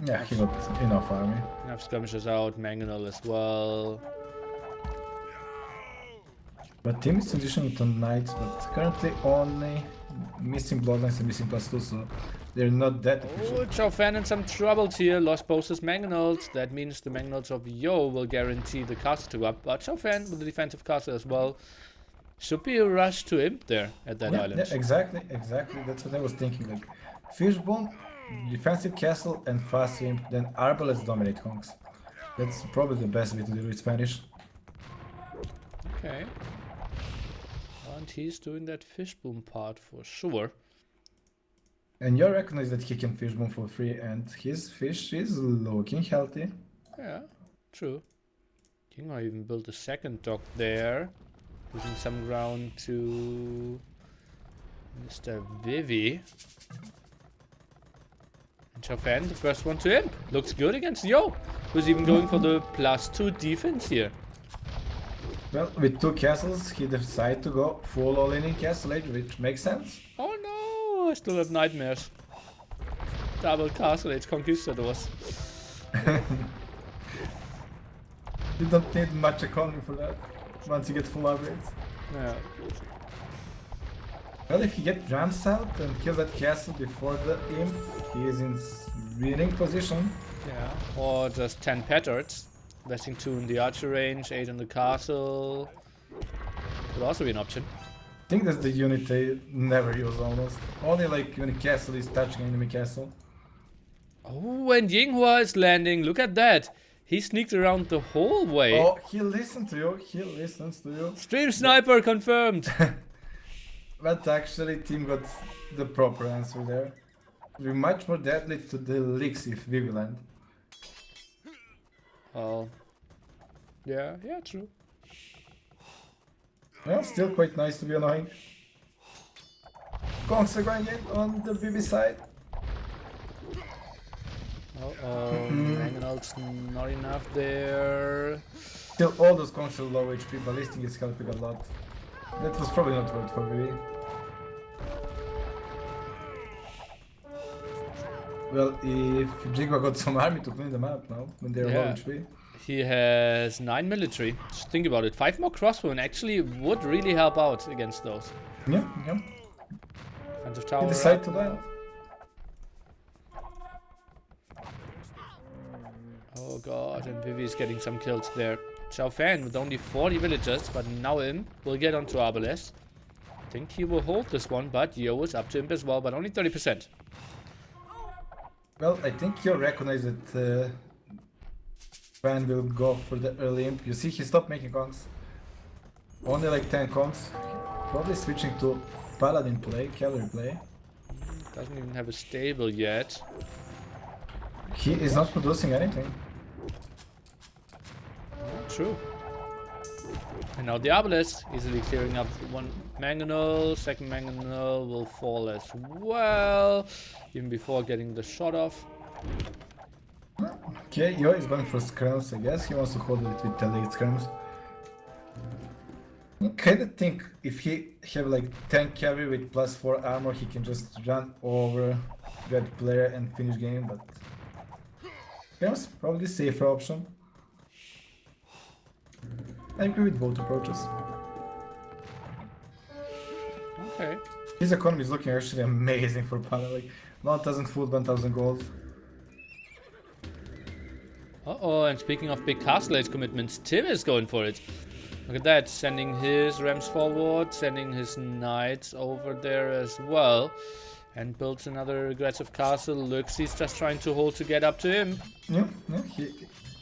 Yeah, he got enough army. Enough skirmishes out, Mangonel as well. But Tim is transitioning to knights, but currently only missing bloodlines and missing +2, so they're not that efficient. Oh, Chao Fan in some troubles here. Lost both his Mangonels. That means the Mangonels of Yo will guarantee the castle to go up. But Chao Fan with the defensive castle as well. Should be a rush to Imp there at that island. Yeah, exactly. That's what I was thinking. Like, Fishbone, defensive castle, and fast imp, then Arbalest dominate honks. That's probably the best way to deal with Spanish. Okay. And he's doing that Fishbone part for sure. And you recognize that he can Fishbone for free, and his fish is looking healthy. Yeah, true. Jinghua even built a second dock there. Losing some ground to Mr. Vivi. And Chao Fan, the first one to Imp. Looks good against Yo, who's even going for the +2 defense here. Well, with 2 castles, he decided to go full all-in in Castle Age, which makes sense. Oh no, I still have nightmares. Double Castle Age Conquistadors. You don't need much economy for that, once you get full upgrades. Yeah. Well, if he gets Rams out and kills that castle before the imp, he is in winning position. Yeah. Or just 10 petards. Investing 2 in the archer range, 8 in the castle. Could also be an option. I think that's the unit they never use almost. Only like when a castle is touching enemy castle. Oh, and Jinghua is landing. Look at that. He sneaked around the whole way. Oh, he listened to you. He listens to you. Stream sniper confirmed. But actually, Team got the proper answer there. We're much more deadly to the leaks if we will land. Oh. Yeah, true. Well, still quite nice to be annoying. Kongs are going in on the BB side. Uh-oh. Mangonel's not enough there. Still, all those Kongs are low HP, ballisting is helping a lot. That was probably not worth for BB. Well, if Jinghua got some army to clean them up now, when they're low HP. He has 9 military. Just think about it. 5 more crossbowmen actually would really help out against those. Yeah. Defensive He tower. decided to land. Oh god, and Vivi is getting some kills there. Chao Fan with only 40 villagers, but now Imp will get onto Arbalest. I think he will hold this one, but Yo is up to Imp as well, but only 30%. Well, I think you recognize that Fan will go for the early imp. You see, he stopped making Kongs. Only like 10 Kongs. Probably switching to Paladin play, Cavalry play. Doesn't even have a stable yet. He is not producing anything. True. And now the Arbalest easily clearing up one Mangonel. Second Mangonel will fall as well, even before getting the shot off. Okay, Yo is going for skirms, I guess. He wants to hold it with the late skirms. I kinda think if he have like 10 carry with +4 armor, he can just run over red player and finish game, but that's probably safer option. I agree with both approaches. Okay. His economy is looking actually amazing for Pana, like 1,000 food, 1,000 gold. Uh-oh, and speaking of big castle age commitments, Tim is going for it. Look at that, sending his rams forward, sending his knights over there as well. And builds another aggressive castle. Looks, he's just trying to hold to get up to him. Yeah,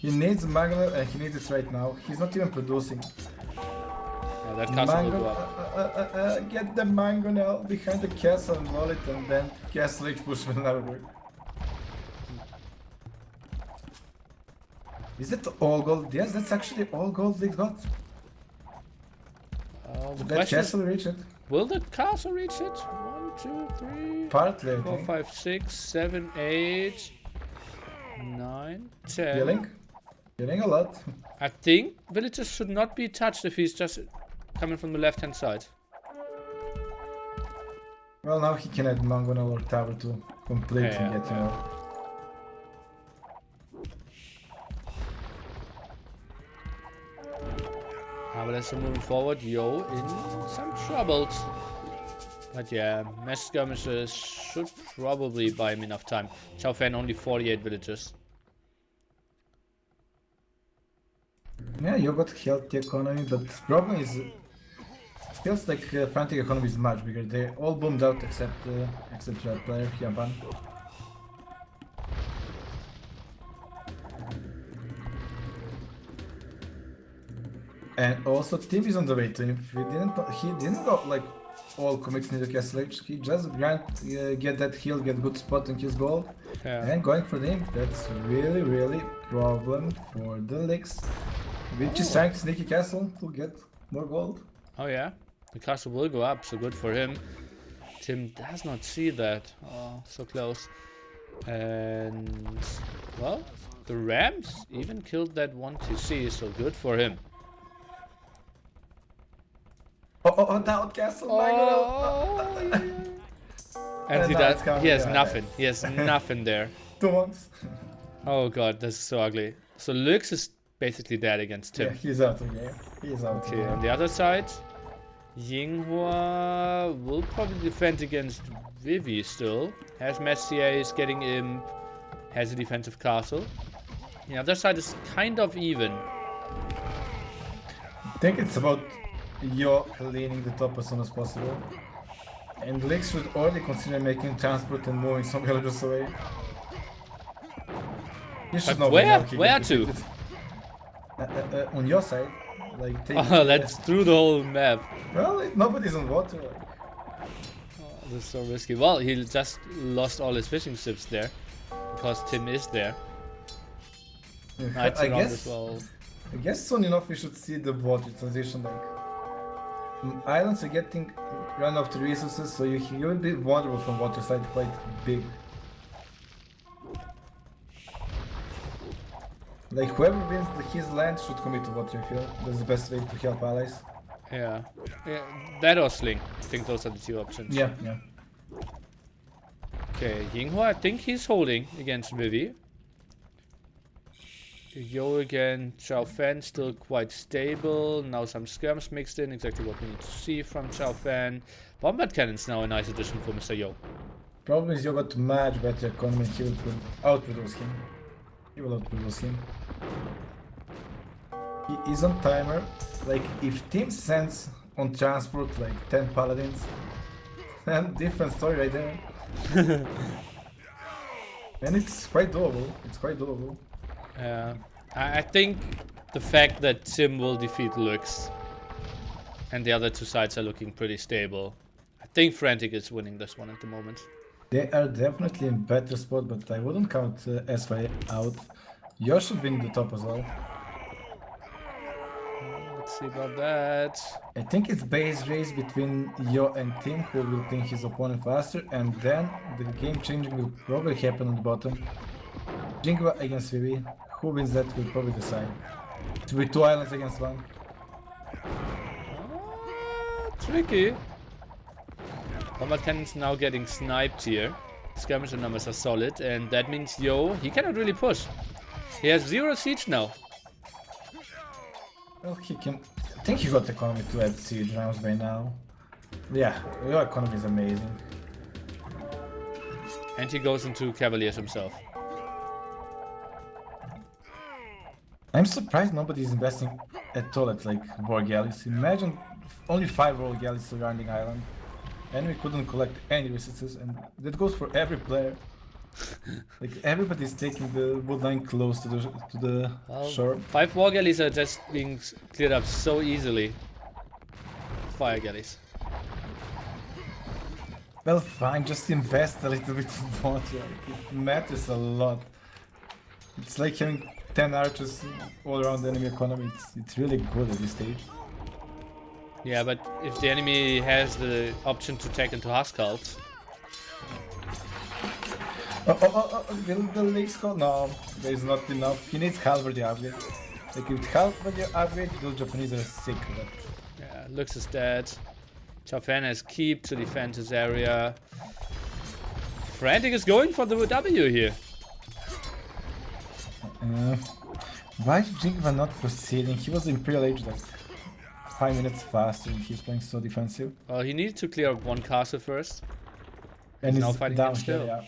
he needs Mangonel and he needs it right now. He's not even producing. Yeah, that castle will go up. Get the Mangonel behind the castle and roll it, and then castle age push will never work. Is it all gold? Yes, that's actually all gold they got. The That question is, castle reach it? will the castle reach it? 1, 2, 3, Partly, I 4, think. 5, 6, 7, 8, 9, 10. Killing a lot. I think villagers should not be touched if he's just coming from the left hand side. Well, now he can add Mangonel or Tower to completely Yeah, get him yeah. out. But as we're moving forward, Yo in some troubles. But yeah, mass skirmishes should probably buy him enough time. Chao Fan only 48 villagers. Yeah, you got healthy economy, but problem is, feels like Frantic economy is much bigger. They all boomed out except red player Japan. And also Tim is on the way to him. He didn't go like all committed into Castle Age. He just get that heal, get good spot in his gold, and going for him. That's really problem for the Licks, which is trying to sneaky castle to get more gold. Oh yeah, the castle will go up, so good for him. Tim does not see that. Oh, so close. And well, the Rams even killed that one TC, so good for him. Oh, DauT castle! Oh, yeah. And he No, does. it's coming, He has yeah. nothing. He has nothing there. Teutons. Oh god, this is so ugly. So Lux is basically dead against Yeah, Tim. he's out of the game. He's out. Okay, on the other side, Yinghua will probably defend against Vivi still. Has Messier getting Imp, has a defensive castle. The other side is kind of even. I think it's about Yo cleaning the top as soon as possible. And Licks should already consider making transport and moving some villagers away. You should But know by now he where gets to? defeated. On your side, like take. Oh, that's through the whole map. Well, nobody's on water. This is so risky. Well, he just lost all his fishing ships there. Because Tim is there. Knights I around guess. as well. I guess soon enough we should see the water transition. Like islands are getting run out of resources, so you will be vulnerable from water side quite big. Like whoever wins his land should commit to water. I feel that's the best way to help allies. Yeah. That or Sling. I think those are the two options. Yeah. Okay, Yinghua, I think he's holding against Vivi. Yo again, Chao Fan still quite stable. Now some skirms mixed in, exactly what we need to see from Chao Fan. Bombard Cannon's now a nice addition for Mr. Yo. Problem is you got much better economy. He will outproduce him. He will outproduce him. He is on timer. Like if Team sends on transport like 10 paladins, then different story right there. And it's quite doable. I think the fact that Tim will defeat Lux and the other two sides are looking pretty stable. I think Frantic is winning this one at the moment. They are definitely in better spot, but I wouldn't count SY out. Yo should win the top as well. Let's see about that. I think it's base race between Yo and Tim who will ping his opponent faster, and then the game changing will probably happen on the bottom. Jingwa against Vivi. Who wins that will probably decide. To be two islands against one. Tricky. Combat cannons now getting sniped here. Skirmisher numbers are solid, and that means Yo, he cannot really push. He has 0 siege now. Well, he can. I think he got the economy to add siege rounds by now. Yeah, your economy is amazing. And he goes into Cavaliers himself. I'm surprised nobody's investing at all at like war galleys. Imagine only 5 war galleys surrounding island. And we couldn't collect any resources, and that goes for every player. Like everybody's taking the wood line close to the shore. 5 war galleys are just being cleared up so easily. Fire galleys. Well, fine, just invest a little bit of water. It matters a lot. It's like having 10 archers all around the enemy economy. It's really good at this stage. Yeah, but if the enemy has the option to take into Huskulls. Will the league score? No, there is not enough. He needs Halberdy upgrade. Like with Halberdy upgrade, those Japanese are sick. But Yeah, Lux is dead. Chaufan has keep to defend his area. Frantic is going for the W here. why did Jingva not proceeding? He was Imperial Age like 5 minutes faster and he's playing so defensive. Well, he needed to clear up one castle first. And He's he's now fighting down him here, still. yeah.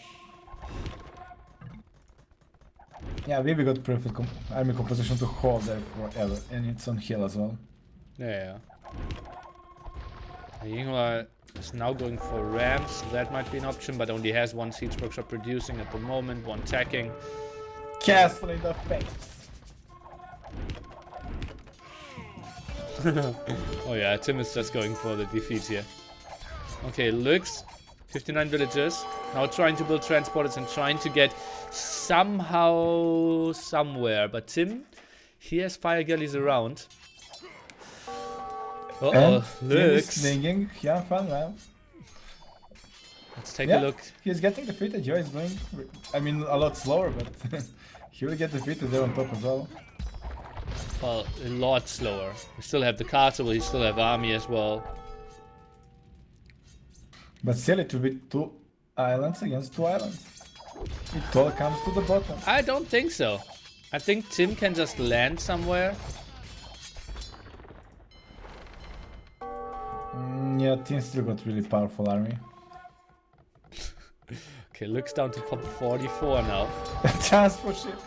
Yeah, maybe got perfect army composition to hold there forever, and it's on hill as well. Yeah. Yinghua is now going for ramps. That might be an option, but only has 1 siege workshop producing at the moment, 1 attacking. Castle in the face! Oh yeah, Tim is just going for the defeat here. Okay, Lux, 59 villagers. Now trying to build transporters and trying to get somehow somewhere. But Tim, he has fire galleys around. Uh-oh, Lux. Slinging, yeah, fun man. Let's take Yeah, a look. he's getting defeated. Joe is doing, I mean, a lot slower, but he will get defeated there on top as well. Well, a lot slower. We still have the castle, we still have army as well. But still, it will be 2 islands against 2 islands. It all comes to the bottom. I don't think so. I think Tim can just land somewhere. Yeah, Team still got really powerful army. Okay, looks down to pop 44 now. Transport ship.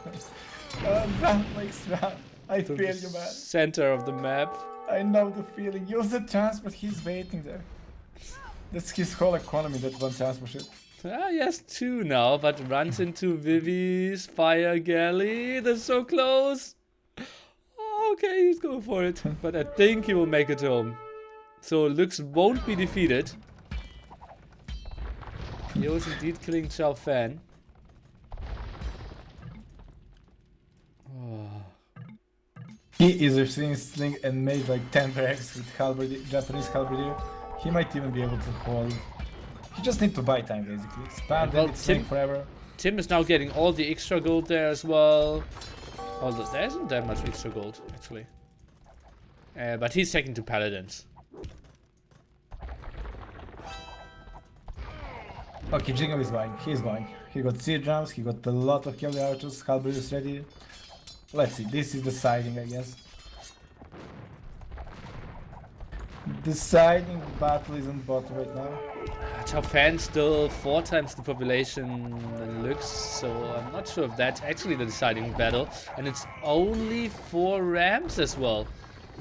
Run, Max, run. I feel you, man. Center of the map. I know the feeling. Use the transport. He's waiting there. That's his whole economy, that one transport ship. Ah, he has 2 now, but runs into Vivi's fire galley. They're so close. Oh, okay, he's going for it. But I think he will make it home. So Lux won't be defeated. He was indeed killing Chao Fan. Oh. He is receiving Sling and made like 10 barracks with Japanese halberdier. He might even be able to hold. You just need to buy time basically. Spam Well, them, it's Sling forever. Tim is now getting all the extra gold there as well. Although there isn't that much extra gold, actually. But he's taking 2 paladins. Okay, Jingo is going. He's going. He got siege drums, he got a lot of cavalry archers, halberdiers ready. Let's see, this is deciding, I guess. Deciding battle is on bot right now. Chao Fan still 4 times the population than Lux, so I'm not sure if that's actually the deciding battle. And it's only 4 ramps as well.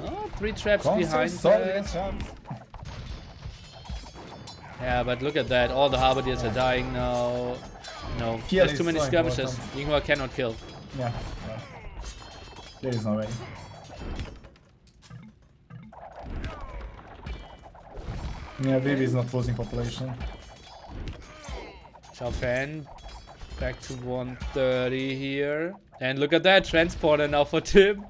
Oh, 3 traps behind that. Yeah, but look at that. All the halberdiers are dying now. No, Kill there's too many so skirmishes. important. Yinghua cannot kill. Yeah. There is no way. Yeah, Vivi is not losing population. Chao Fan back to 130 here. And look at that, transporter now for Tim.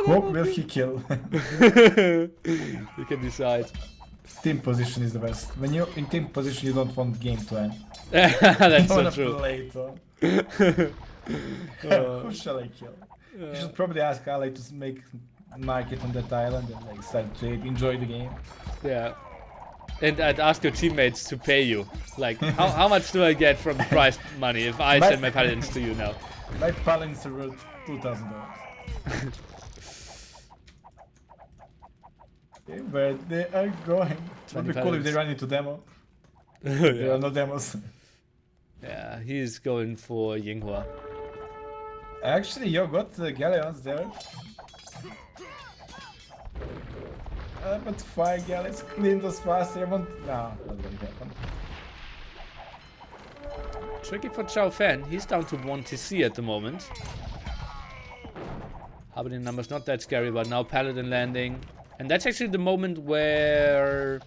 What will he kill? You can decide. Team position is the best. When you're in team position, you don't want game to end. That's You so wanna true. play it on. Who shall I kill? You should probably ask Ali to make market on that island and like start trade, enjoy the game. Yeah. And I'd ask your teammates to pay you. Like, how much do I get from the prize money if I send my paladins to you now? My paladins are worth $2,000. Okay, but they are going. It would be cool if they run into demo. There are no demos. Yeah, he's going for Yinghua. Actually, you got the galleons there. But fire galleons clean those faster. No, not gonna happen. Tricky for Chao Fan. He's down to 1 TC at the moment. Harbinger numbers not that scary, but now Paladin landing. And that's actually the moment where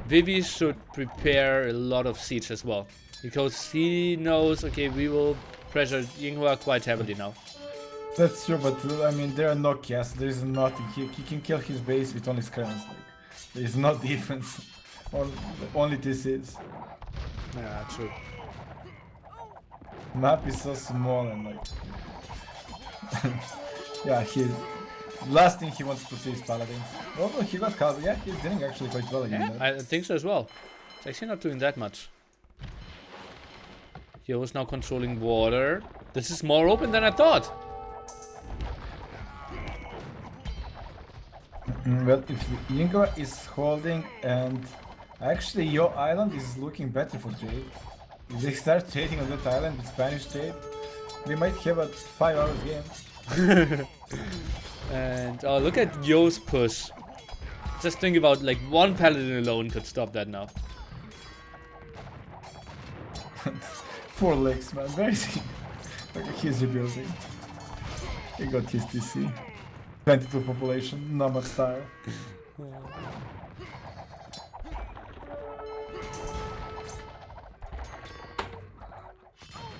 Vivi should prepare a lot of siege as well. Because he knows, okay, we will pressure Yinghua quite heavily now. That's true, but I mean, there are no casts, there is nothing. He can kill his base with only skirmishes. Like, there is no defense. Only this is. Yeah, true. Map is so small and like. Yeah, last thing he wanted to see is paladins. Although he got covered, yeah, he's doing actually quite well again. Yeah, I think so as well. It's actually not doing that much. Yo is now controlling water. This is more open than I thought. Well, if Yinghua is holding and actually your island is looking better for trade. If they start trading on that island with Spanish trade, we might have a 5 hours game. And oh, look at Yo's push. Just think about like one paladin alone could stop that now. Poor legs, man. Where is he? Look at his rebuilding. He got his TC. 22 population, Nomad style.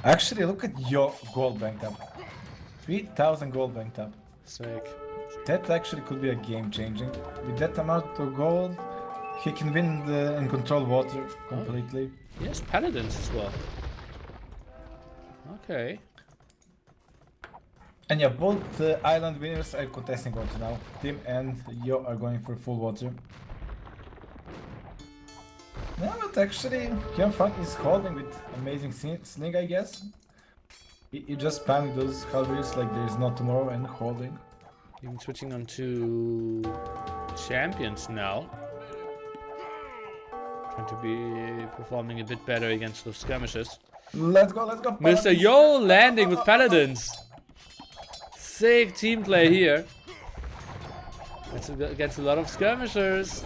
Actually, look at your gold banked up. 3,000 gold banked up. Sick. That actually could be a game changing. With that amount of gold, he can win and control water completely. Yes, paladins as well. Okay. And yeah, both island winners are contesting water now. Tim and Yo are going for full water. Yeah, but actually, Fun is holding with amazing sling, I guess. He just spamming those halberds like there's no tomorrow and holding. Even switching on to champions now. Trying to be performing a bit better against those skirmishes. Let's go, let's go. Mr. Yo landing with paladins. Sick team play here. Against a lot of skirmishers.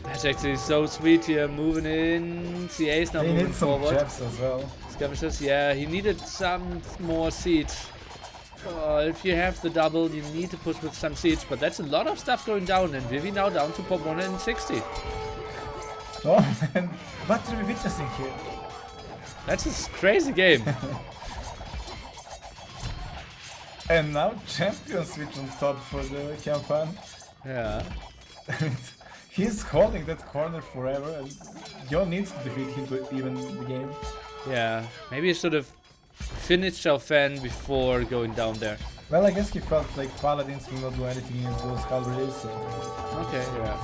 That's actually so sweet here, moving in. CA's now moving forward. He needs some jabs as well. Skirmishers, yeah, he needed some more siege. If you have the double, you need to push with some siege, but that's a lot of stuff going down, and Vivi now down to pop 160. Oh man, what are we witnessing here? That's a crazy game. And now champion switch on top for the campaign. Yeah. He's holding that corner forever, and Yo needs to defeat him to even the game. Yeah, maybe he should have finished Chao Fan before going down there. Well, I guess he felt like paladins will not do anything in those halberds, so Okay, yeah.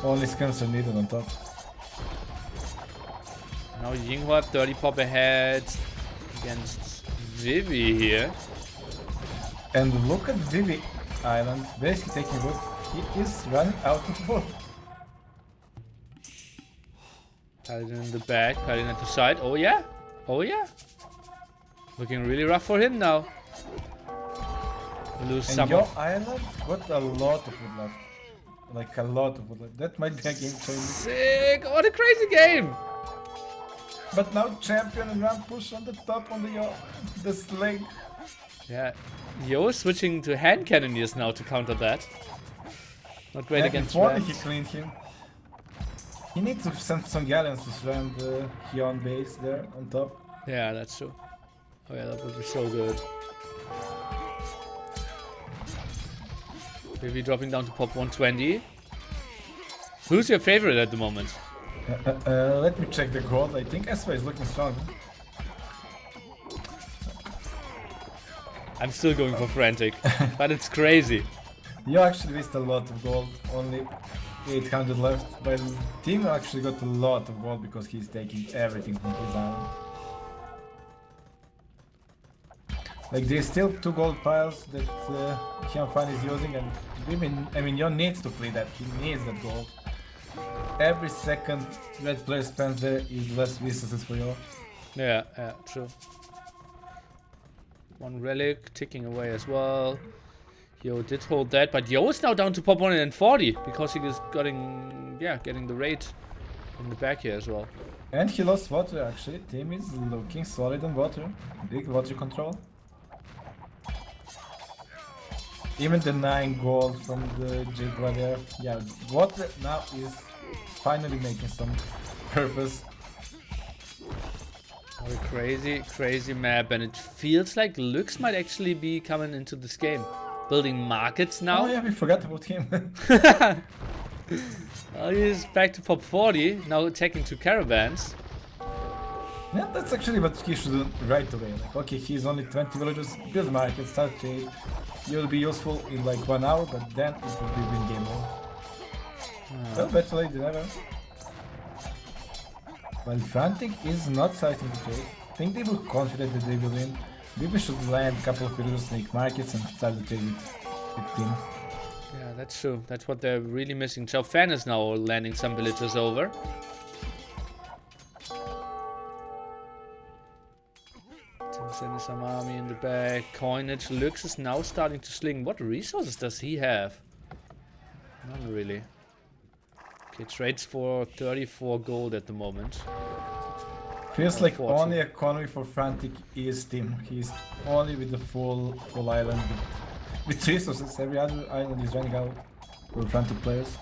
only skins are needed on top. Now Yinghua 30 pop ahead against Vivi here. And look at Vivi Island, basically taking wood. He is running out of wood. Paladin in the back, Paladin at the side. Oh yeah, oh yeah. Looking really rough for him now. Lose And some your of... island got a lot of wood left. Like a lot of wood left. That might be a game changer. Sick! What a crazy game! But now champion and run push on the top on the sling. Yeah, Yo is switching to hand cannoneers now to counter that. Not great against if only Rams. he cleaned him. He needs to send some galleons to surround the Hyun base there on top. Yeah, that's true. Oh yeah, that would be so good. Maybe dropping down to pop 120. Who's your favorite at the moment? Let me check the gold. I think Espa is looking strong. I'm still going for Frantic, but it's crazy. You actually wasted a lot of gold, only 800 left, but team actually got a lot of gold because he's taking everything from his island. Like there's still 2 gold piles that Hyunfan is using, and I mean, Yon needs to play that. He needs that gold. Every second red player spends there is less resources for you. Yeah, true. One relic ticking away as well. Yo did hold that, but Yo is now down to pop 140 because he is getting the raid in the back here as well. And he lost water actually. Team is looking solid on water. Big water control. Even the 9 gold from the Jaguar there. Yeah, water now is finally making some purpose. What a crazy map, and it feels like Lux might actually be coming into this game. Building markets now. Oh yeah, we forgot about him. Well, he's back to pop 40, now attacking 2 caravans. Yeah, that's actually what he should do right away. Like, okay, he's only 20 villagers, build market, start trade. You'll be useful in like 1 hour, but then it will be win game mode. Well, better late than never. While Frantic is not starting to trade, I think they were confident that they will win. Maybe should land a couple of villagers, make markets, and start the trade with team. Yeah, that's true. That's what they're really missing. Chao Fan is now landing some villagers over. Sending some army in the back. Coinage. Lux is now starting to sling. What resources does he have? None really. Okay, trades for 34 gold at the moment. Feels like 40. only economy for Frantic is team. He's only with the full island with resources. Every other island is running out for Frantic players.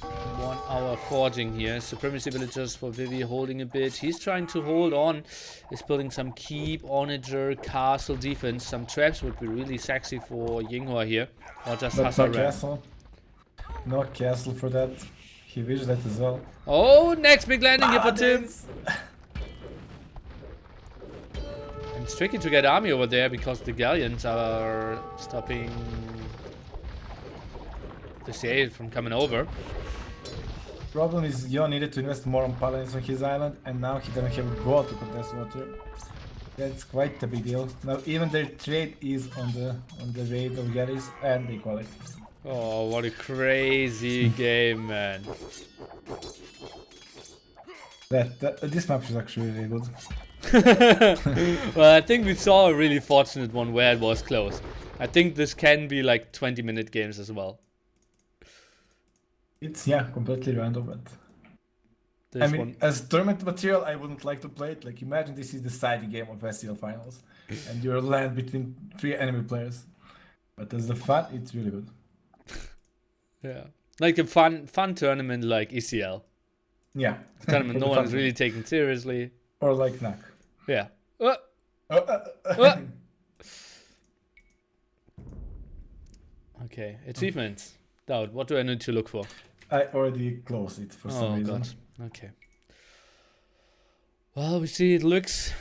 1 hour forging here. Supremacy villagers for Vivi holding a bit. He's trying to hold on. He's building some keep, onager, castle defense. Some traps would be really sexy for Yinghua here. Or just But no Hasaran. castle. No castle for that. He wished that as well. Oh, next big landing here for Tim. That's- And it's tricky to get army over there because the galleons are stopping the CA from coming over. Problem is, Yon needed to invest more on paladins on his island, and now he doesn't have gold to contest water. That's quite a big deal. Now even their trade is on the raid of galleys, and they call it. Oh, what a crazy game, man. This map is actually really good. Well, I think we saw a really fortunate one where it was close. I think this can be like 20-minute games as well. It's completely random, but This I mean, one. as tournament material, I wouldn't like to play it. Like, imagine this is the side game of ECL finals, and you're land between 3 enemy players. But as the fun, it's really good. Yeah. Like a fun tournament like ECL. Yeah. Tournament For no the one is fun. really taken seriously. Or like Knack. Yeah. Okay, achievements. DauT, what do I need to look for? I already closed it for some reason. Okay. Well, we see it looks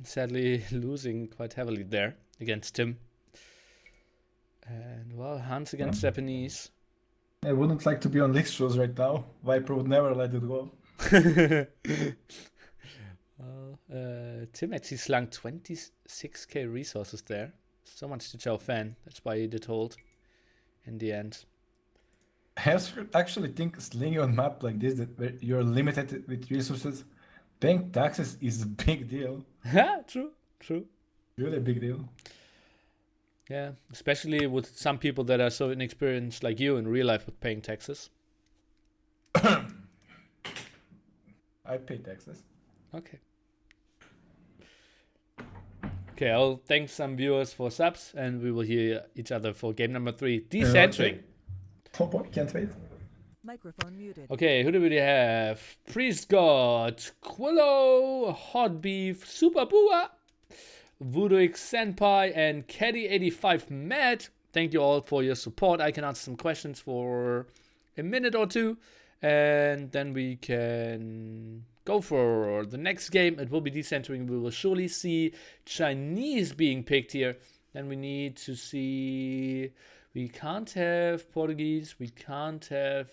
sadly losing quite heavily there against Tim. And well, Hans against Japanese. I wouldn't like to be on League shows right now. Viper would never let it go. Well, Tim actually slung 26k resources there. So much to Chao Fan. That's why he did hold in the end. I actually think slinging on map like this, that where you're limited with resources, paying taxes is a big deal. Yeah, true. Really a big deal. Yeah, especially with some people that are so inexperienced like you in real life with paying taxes. I pay taxes. Okay. Okay, I'll thank some viewers for subs, and we will hear each other for game number 3, Decentering. Oh boy, can't wait. Microphone muted. Okay, who do we have? Priest God, Quillo, Hot Beef, Super Bua, Voodoo X Senpai, and Caddy85 Matt. Thank you all for your support. I can answer some questions for a minute or two, and then we can go for the next game. It will be decentering. We will surely see Chinese being picked here. Then we need to see... We can't have Portuguese. We can't have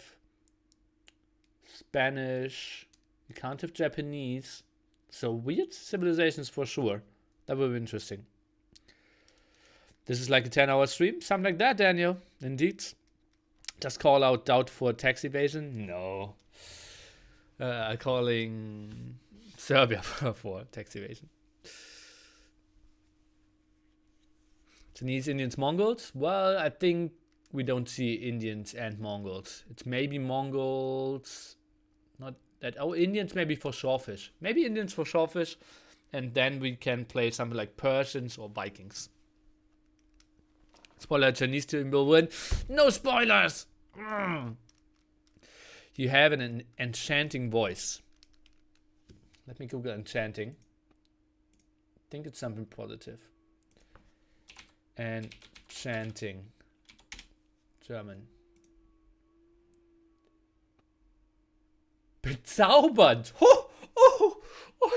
Spanish. We can't have Japanese. So weird civilizations for sure. That will be interesting. This is like a 10-hour stream. Something like that, Daniel. Indeed. Just call out DauT for tax evasion? No. Calling Serbia for tax evasion. Chinese, Indians, Mongols? Well, I think we don't see Indians and Mongols. It's maybe Mongols. Not that. Oh, Indians maybe for Shawfish. Maybe Indians for Shawfish. And then we can play something like Persians or Vikings. Spoiler, Chinese team will win. No spoilers! You have an enchanting voice. Let me Google enchanting. I think it's something positive. Enchanting. German. Bezaubernd! Oh! Oh! Oh!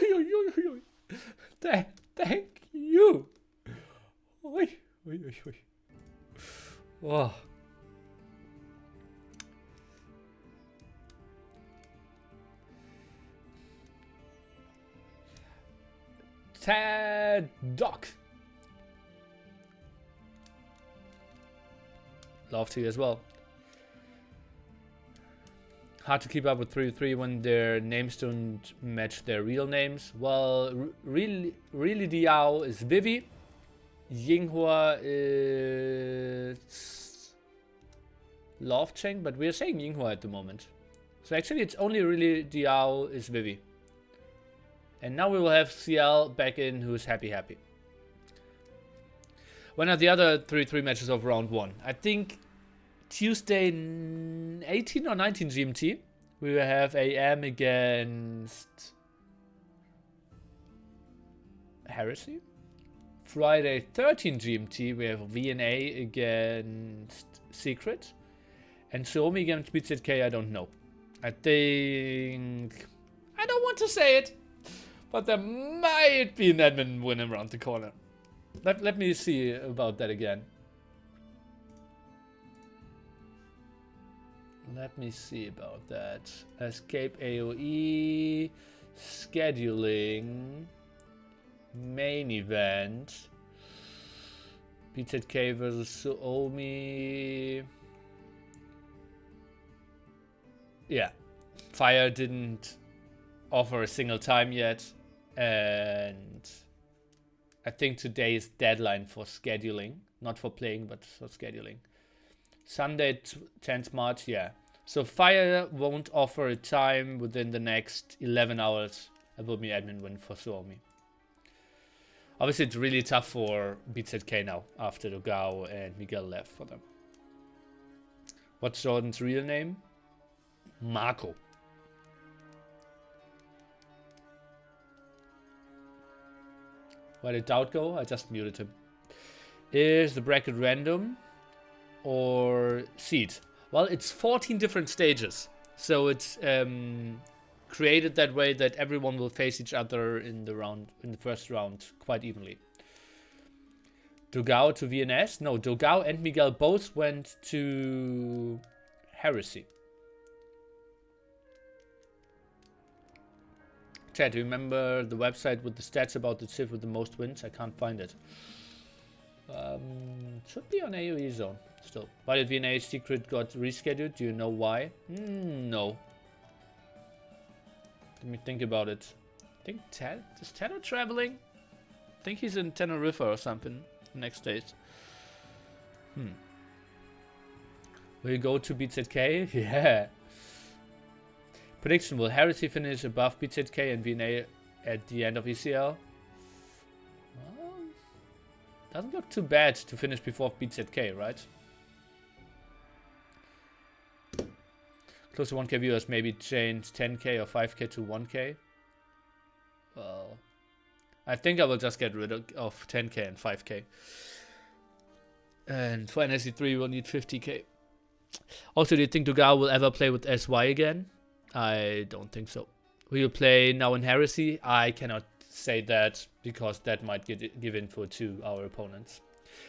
Thank you! Oi! Oi! Oi! Oi! Oh. DauT. Love to as well. Hard to keep up with 3-3 when their names don't match their real names. Well, really Diao is Vivi. Yinghua is Lovecheng, but we're saying Yinghua at the moment. So actually it's only really Diao is Vivi. And now we will have CL back in, who's happy. When are the other 3-3 matches of round 1? I think Tuesday 18 or 19 GMT. We will have AM against Heresy. Friday 13 GMT we have VNA against Secret. And Xiaomi against BZK, I don't know. I think... I don't want to say it. But there might be an admin win around the corner. Let me see about that again. Let me see about that. Escape AoE. Scheduling. Main event. BZK versus Xiaomi. Yeah. Fire didn't offer a single time yet. And I think today is deadline for scheduling. Not for playing, but for scheduling. Sunday 10th March, yeah. So Fire won't offer a time within the next 11 hours. That will be admin win for Xiaomi. Obviously, it's really tough for BZK now after Dogao and Miguel left for them. What's Jordan's real name? Marco. Where did DauT go? I just muted him. Is the bracket random or seed? Well, it's 14 different stages. So it's created that way that everyone will face each other in the first round quite evenly. Dogao to VNS? No, Dogao and Miguel both went to Heresy. Chat, do you remember the website with the stats about the Civ with the most wins? I can't find it. Should be on AoE zone still. Why did VNH Secret got rescheduled? Do you know why? No. Let me think about it. I think is Tanner traveling? I think he's in Tenerife or something next days. Will you go to BZK? Yeah. Prediction, will Heresy finish above BZK and VNA at the end of ECL? Well, doesn't look too bad to finish before BZK, right? Close to 1k viewers, maybe change 10k or 5k to 1k. Well, I think I will just get rid of 10k and 5k. And for NSC3 we'll need 50k. Also, do you think Dogao will ever play with SY again? I don't think so. Will you play now in Heresy? I cannot say that because that might give info to our opponents.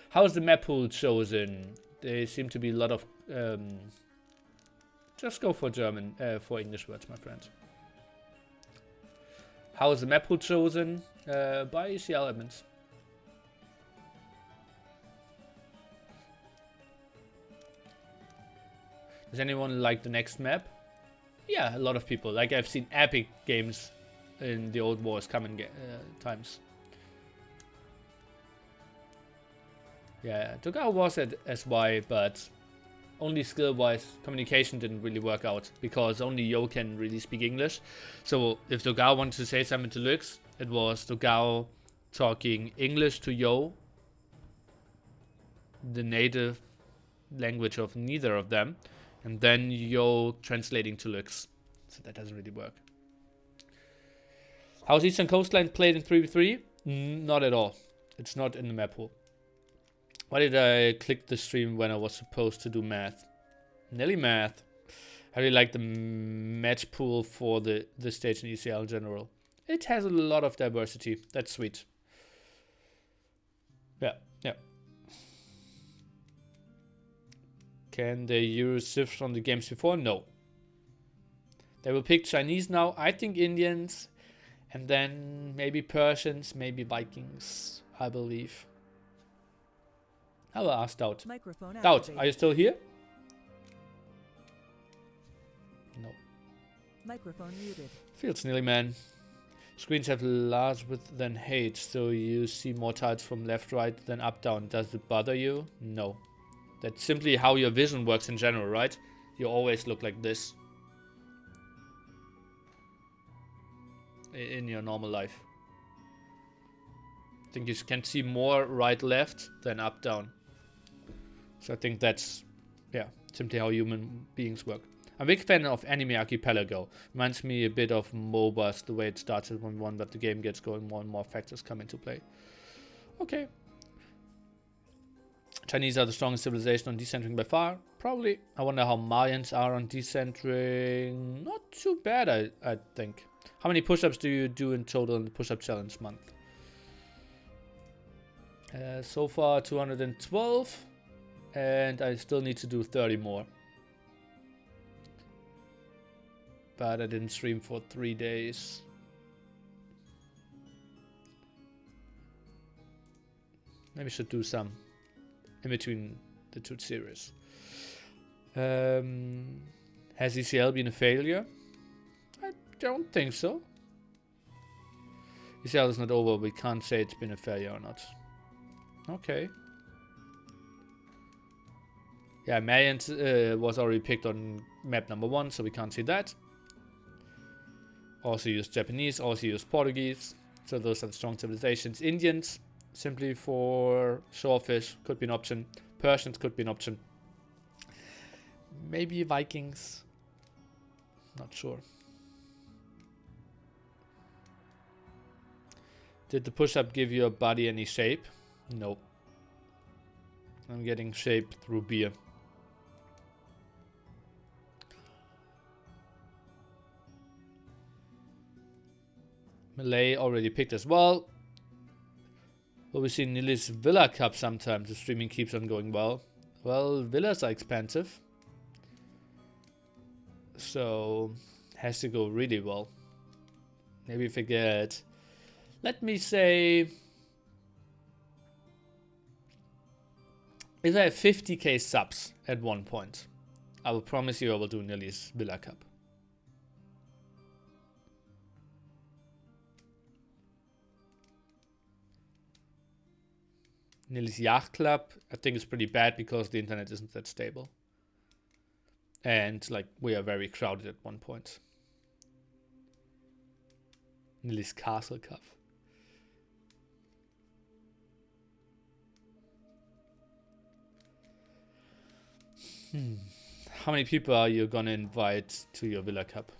How is the map pool chosen? There seem to be a lot of... just go for German, for English words, my friend. How is the map pool chosen? By ECL admins. Does anyone like the next map? Yeah, a lot of people. Like, I've seen epic games in the old wars coming times. Yeah, Dogao was at SY, but only skill-wise, communication didn't really work out because only Yo can really speak English. So if Dogao wanted to say something to Lux, it was Dogao talking English to Yo, the native language of neither of them, and then Yo translating to Lux. So that doesn't really work. How's Eastern Coastline played in 3v3? Not at all. It's not in the map pool. Why did I click the stream when I was supposed to do math? Nearly math. I really like the match pool for the stage in ECL in general. It has a lot of diversity. That's sweet. Yeah. Can they use civs from the games before? No. They will pick Chinese now. I think Indians. And then maybe Persians, maybe Vikings, I believe. I will ask DauT. Microphone DauT, activated. are you still here? No. Microphone muted. Feels nearly, man. Screens have large width than height, so you see more tiles from left, right than up, down. Does it bother you? No. That's simply how your vision works in general, right? You always look like this in your normal life. I think you can see more right, left than up, down. So I think that's, yeah, simply how human beings work. I'm a big fan of Anime Archipelago. Reminds me a bit of MOBAs, the way it starts at 1-1, but the game gets going, more and more factors come into play. Okay. Chinese are the strongest civilization on decentering by far. Probably. I wonder how Mayans are on decentering. Not too bad, I think. How many push-ups do you do in total in the push-up challenge month? So far 212. And I still need to do 30 more. But I didn't stream for 3 days. Maybe I should do some in between the two series. Has ECL been a failure? I don't think so. ECL is not over. We can't say it's been a failure or not. Okay. Yeah, Mayans was already picked on map number 1, so we can't see that. Also use Japanese, also use Portuguese. So those are the strong civilizations. Indians, simply for showfish, could be an option. Persians could be an option. Maybe Vikings. Not sure. Did the push-up give your body any shape? No. I'm getting shape through beer. Malay already picked as well. Will we see Nili's Villa Cup sometime? The streaming keeps on going well. Well, villas are expensive. So, has to go really well. Maybe if I get, let me say, if I have 50k subs at one point, I will promise you I will do Nili's Villa Cup. Nili's Yacht Club, I think it's pretty bad because the internet isn't that stable. And like we are very crowded at one point. Nili's Castle Cup. How many people are you gonna invite to your Villa Cup?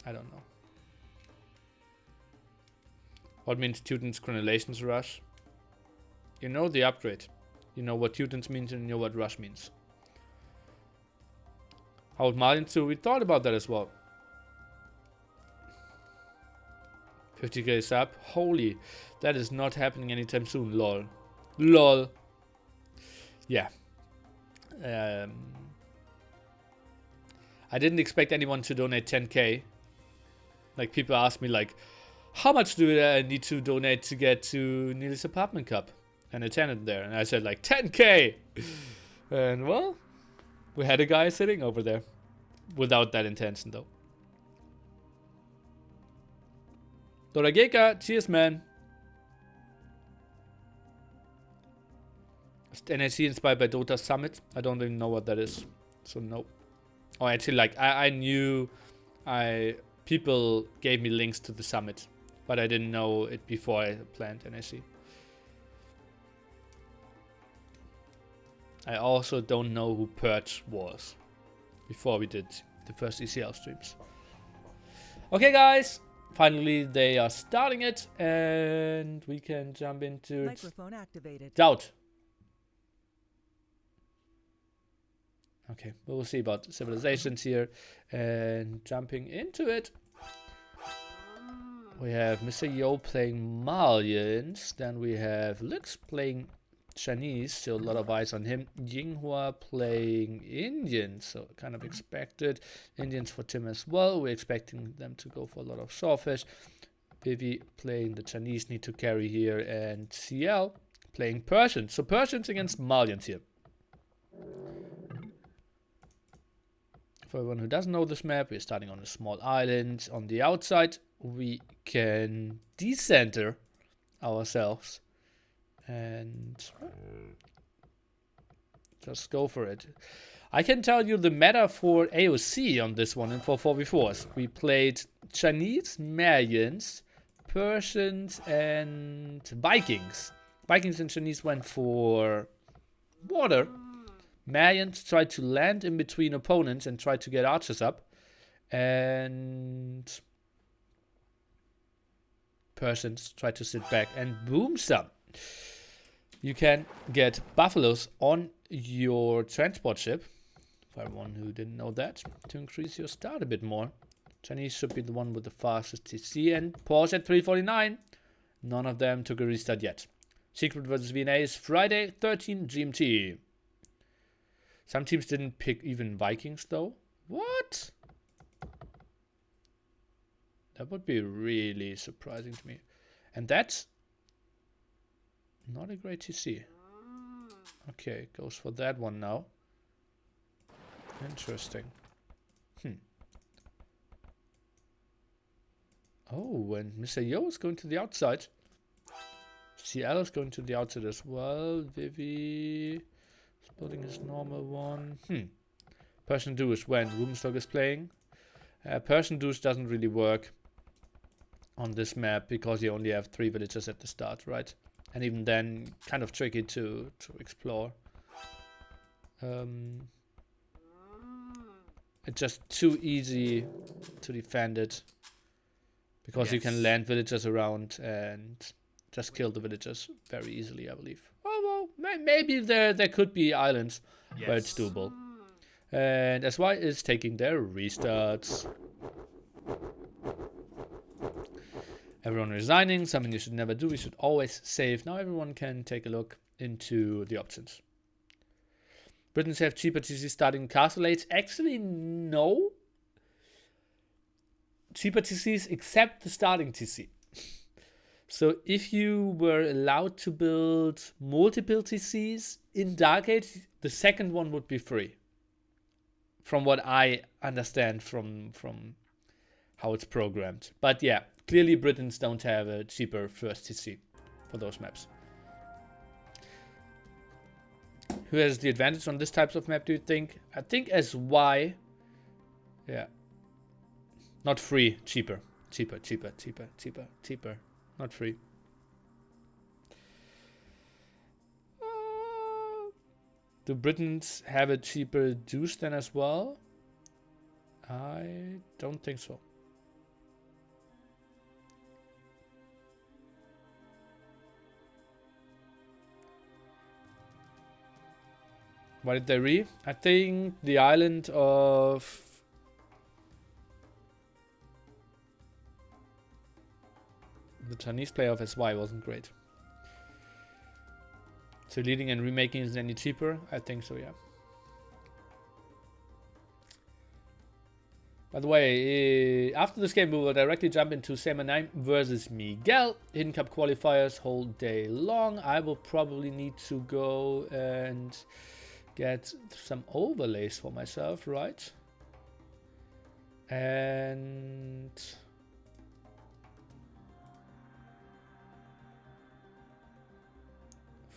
I don't know. What means Teutons Chronolations Rush? You know the upgrade. You know what Teutons means and you know what Rush means. How would Marlin do? We thought about that as well. 50k is up. Holy, that is not happening anytime soon. Lol. Lol. Yeah. I didn't expect anyone to donate 10k. Like, people ask me, like, how much do I need to donate to get to Neil's apartment cup and attend it there? And I said, like, 10k! And, well, we had a guy sitting over there. Without that intention, though. Dorageka, cheers, man. NAC inspired by Dota Summit. I don't even know what that is. So, no. Oh, actually, like, I knew people gave me links to the summit, but I didn't know it before I planned NAC. I also don't know who Purge was before we did the first ECL streams. Okay, guys. Finally, they are starting it, and we can jump into it. Microphone activated. DauT. Okay, we'll see about civilizations here, and jumping into it. We have Mr. Yo playing Malians, then we have Lux playing Chinese, so a lot of eyes on him. Yinghua playing Indians, so kind of expected. Indians for Tim as well. We're expecting them to go for a lot of Sawfish. Vivi playing the Chinese, need to carry here, and CL playing Persians. So Persians against Malians here. For everyone who doesn't know this map, we're starting on a small island. On the outside, we can decenter ourselves and just go for it. I can tell you the meta for AOC on this one and for 4v4s. We played Chinese, Malians, Persians, and Vikings. Vikings and Chinese went for water. Malians tried to land in between opponents and tried to get archers up. And Persians tried to sit back and boom some. You can get buffaloes on your transport ship, for everyone who didn't know that, to increase your start a bit more. Chinese should be the one with the fastest TC, and pause at 349. None of them took a restart yet. Secret vs VNA is Friday, 13 GMT. Some teams didn't pick even Vikings though. What? That would be really surprising to me. And that's not a great TC. Okay, goes for that one now. Interesting. Oh, and Mr. Yo is going to the outside. CL is going to the outside as well. Vivi is building his normal one. Persian Do is when Rubenstock is playing. Persian Deuce doesn't really work on this map because you only have 3 villagers at the start, right? And even then, kind of tricky to explore. It's just too easy to defend it. Because you can land villagers around and just kill the villagers very easily, I believe. Oh, well, maybe there could be islands where it's doable. And SY is taking their restarts. Everyone resigning, something you should never do. We should always save. Now everyone can take a look into the options. Britons have cheaper TC starting castle aids. Actually, no. Cheaper TCs except the starting TC. So if you were allowed to build multiple TCs in Dark Age, the second one would be free. From what I understand from how it's programmed. But yeah, clearly Britons don't have a cheaper first TC for those maps. Who has the advantage on this types of map, do you think? I think SY. Yeah. Not free, cheaper. Cheaper. Not free. Do Britons have a cheaper Deuce then as well? I don't think so. Why did they re? I think the island of The Chinese player of SY wasn't great. So leading and remaking isn't any cheaper? I think so, yeah. By the way, after this game we will directly jump into Sema 9 versus Miguel. Hidden Cup qualifiers whole day long. I will probably need to go and get some overlays for myself, right? And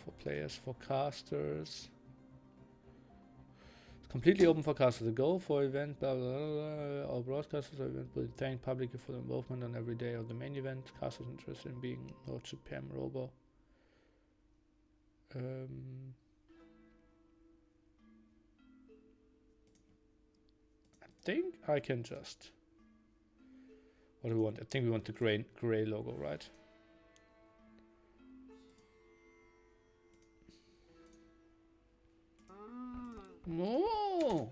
for players, for casters. Completely open for casters. The goal for event, blah, blah, blah, all broadcasters of event will thank publicly for the involvement on every day of the main event. Casters interested in being Lord Supreme Robo. I think I can just... What do we want? I think we want the gray logo, right? Oh!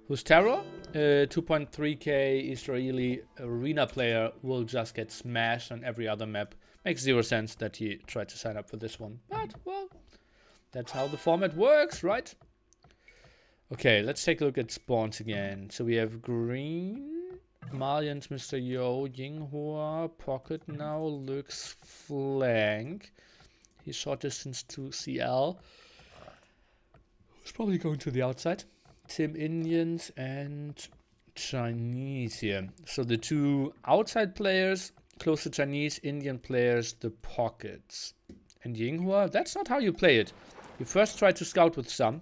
Who's Terror? 2.3k Israeli arena player will just get smashed on every other map. Makes 0 sense that he tried to sign up for this one. But, well, that's how the format works, right? Okay, let's take a look at spawns again. So we have green, Malians, Mr. Yo, Yinghua, Pocket now, Lux, Flank. He's short distance to CL. Who's probably going to the outside? Tim Indians and Chinese here. So the two outside players, close to Chinese, Indian players, the pockets. And Yinghua, that's not how you play it. You first try to scout with some,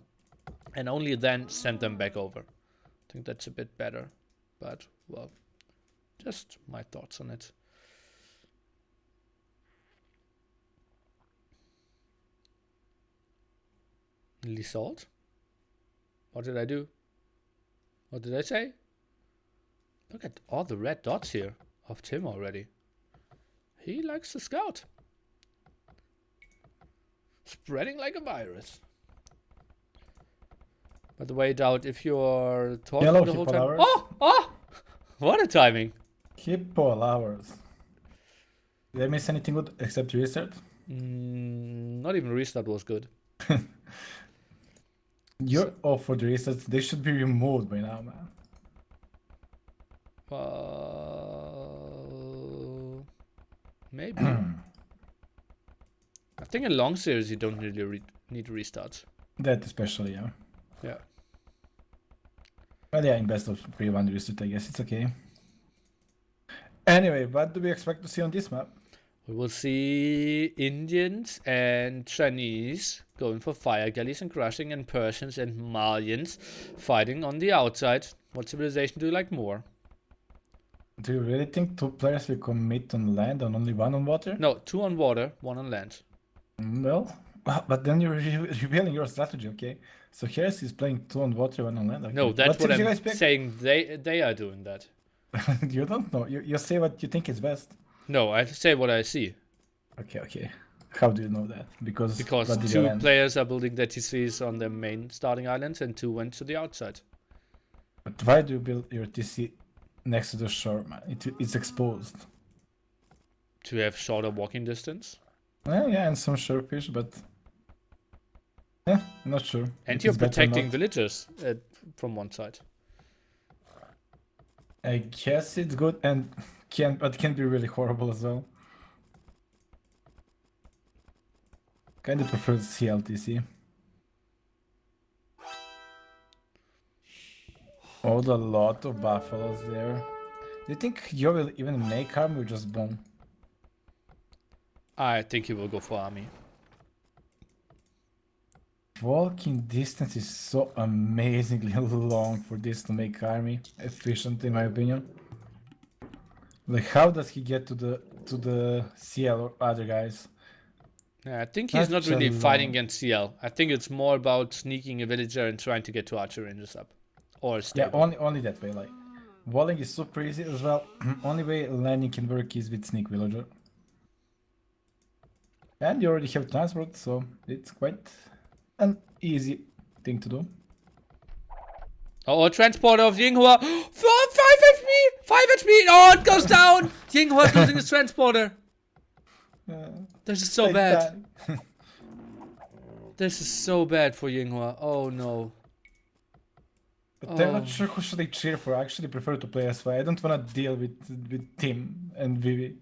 and only then send them back over. I think that's a bit better. But, well, just my thoughts on it. Lisalt? What did I do? What did I say? Look at all the red dots here of Tim already. He likes to scout. Spreading like a virus. By the way, DauT, if you're talking Yellow the whole hippo time... hours. Oh! What a timing. Hippo hours. Did I miss anything good except restart? Not even restart was good. You're all for the restarts. They should be removed by now, man. Maybe. I think in long series you don't really need restarts. That especially, yeah. Yeah. But yeah, in best of 3-1 restart, I guess it's okay. Anyway, what do we expect to see on this map? We will see Indians and Chinese going for fire galleys and crushing, and Persians and Malians fighting on the outside. What civilization do you like more? Do you really think 2 players will commit on land and only 1 on water? No, 2 on water, 1 on land. Well, but then you're revealing your strategy, okay? So Harris is playing 2 on water, 1 on land. Okay. No, that's what you I'm guys pick? saying. They are doing that. You don't know. You say what you think is best. No, I say what I see. Okay. How do you know that? Because 2 players are building their TCs on their main starting islands and 2 went to the outside. But why do you build your TC next to the shore, man? It's exposed. To have shorter walking distance. Yeah, and some shorefish, but yeah, not sure. And if you're it's better or protecting not. villagers from one side. I guess it's good and can be really horrible as well. Kinda prefer CLTC. Oh, a lot of buffaloes there. Do you think you will even make army or just bomb? I think he will go for army. Walking distance is so amazingly long for this to make army efficient, in my opinion. Like, how does he get to the CL or other guys? Yeah, I think he's not Such a really fighting long- against CL. I think it's more about sneaking a villager and trying to get 2 archer ranges up. Or Yeah, stable. only that way. Like, walling is super easy as well. Only way landing can work is with sneak villager. And you already have transport, so it's quite an easy thing to do. Oh, transporter of Yinghua. 5 HP! 5 HP! Oh, it goes down! Yinghua's losing his transporter. This is so bad. This is so bad for Yinghua. Oh no. But I'm not sure who should I cheer for. I actually prefer to play SY. I don't want to deal with Tim and Vivi.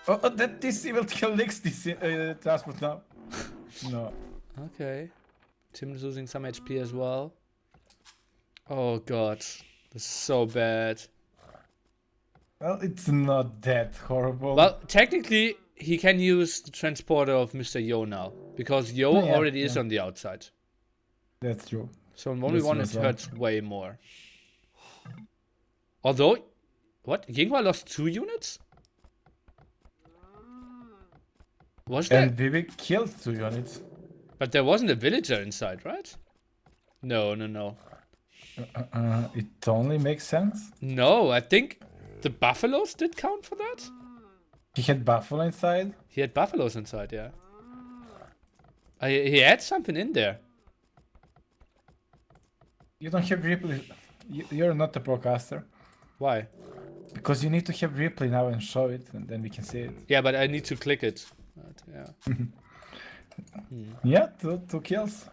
Oh, that this will kill licks this transport now. No. Okay. Tim's losing some HP as well. Oh god. This is so bad. Well, it's not that horrible. Well, technically, he can use the transporter of Mr. Yo now. Because Yo already is on the outside. That's true. So in 1v1 it hurts way more. Although, what? Yinghua lost 2 units? Was there? And Vivi killed 2 units. But there wasn't a villager inside, right? No. It only makes sense. No, I think the buffaloes did count for that. He had Buffalo inside. He had buffaloes inside, yeah. He had something in there. You don't have replay. You're not a procaster. Why? Because you need to have replay now and show it, and then we can see it. Yeah, but I need to click it. But, yeah. Yeah, two kills.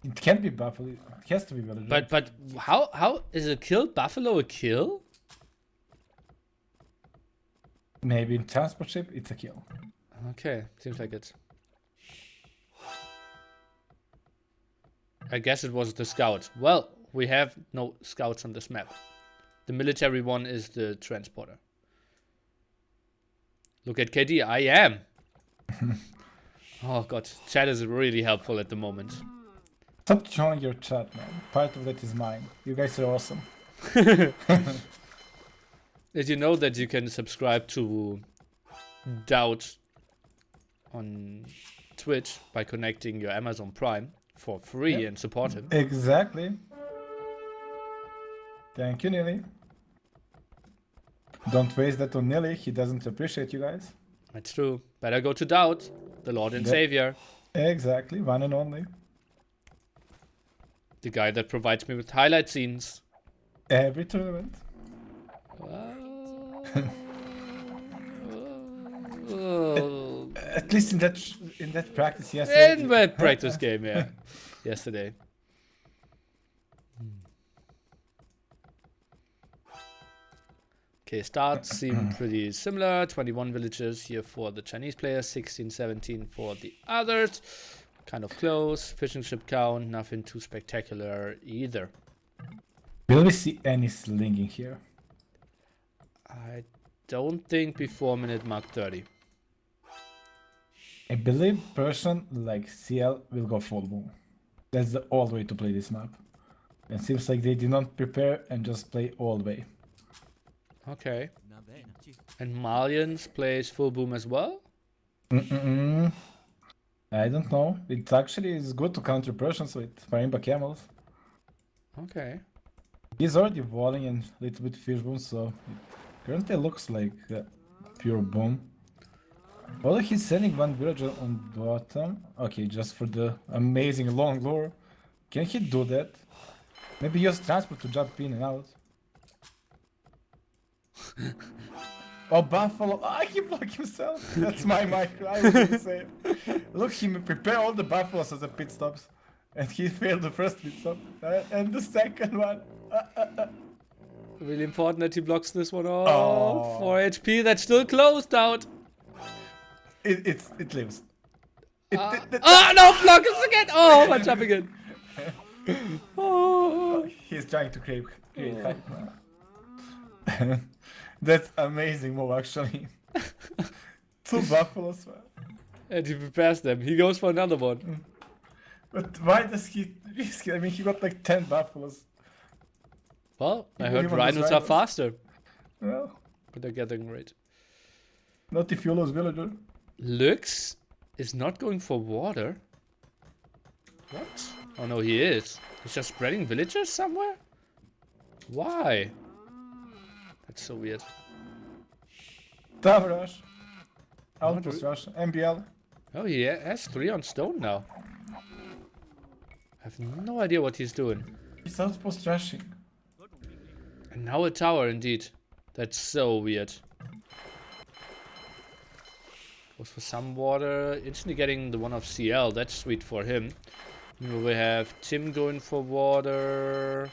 It can't be Buffalo. It has to be villager. But how is a killed buffalo a kill? Maybe in transport ship, it's a kill. Okay, seems like it. I guess it was the scout. Well, we have no scouts on this map. The military one is the transporter. Look at KD, I am. Oh god, chat is really helpful at the moment. Stop showing your chat, man. Part of that is mine. You guys are awesome. Did you know that you can subscribe to DauT on Twitch by connecting your Amazon Prime for free and support him? Exactly. Thank you, Nilly. Don't waste that on Nilly. He doesn't appreciate you guys. That's true. Better go to DauT, the Lord and Savior. Exactly. One and only. The guy that provides me with highlight scenes. Every tournament. At least in that practice yesterday. In that practice game, yeah. Yesterday. Okay, starts seem pretty similar. 21 villages here for the Chinese players, 16, 17 for the others. Kind of close. Fishing ship count, nothing too spectacular either. Will we see any slinging here? I don't think before minute mark 30. I believe person like CL will go full boom. That's the old way to play this map. It seems like they did not prepare and just play all way. Okay. And Malians plays full boom as well? I don't know. It actually is good to counter Persians with Marimba Camels. Okay. He's already walling and a little bit fish boom, so it currently looks like pure boom. Although he's sending one villager on bottom. Okay, just for the amazing long lure. Can he do that? Maybe use transport to jump in and out. Oh, Buffalo. Ah, he blocked himself. That's my micro. I was gonna say. Look, he prepared all the Buffaloes as a pit stops. And he failed the first pit stop. And the second one. Really important that he blocks this one off. Oh. 4 HP, that's still closed out. It lives. Oh, no, block us again. Oh, my jumping in. Oh. He's trying to create hype now. That's amazing move, actually. 2 Buffaloes. And he prepares them. He goes for another one. But why does he risk it? I mean, he got like 10 Buffaloes. Well, I heard rhinos are faster. Well, but they're getting great. Not if you lose villager. Lux is not going for water. What? Oh no, he is. He's just spreading villagers somewhere? Why? That's so weird. Tower rush. Outpost rush. MBL. Oh, he has 3 on stone now. I have no idea what he's doing. He's outpost rushing. And now a tower, indeed. That's so weird. Goes for some water. Instantly getting the one of CL. That's sweet for him. We have Tim going for water.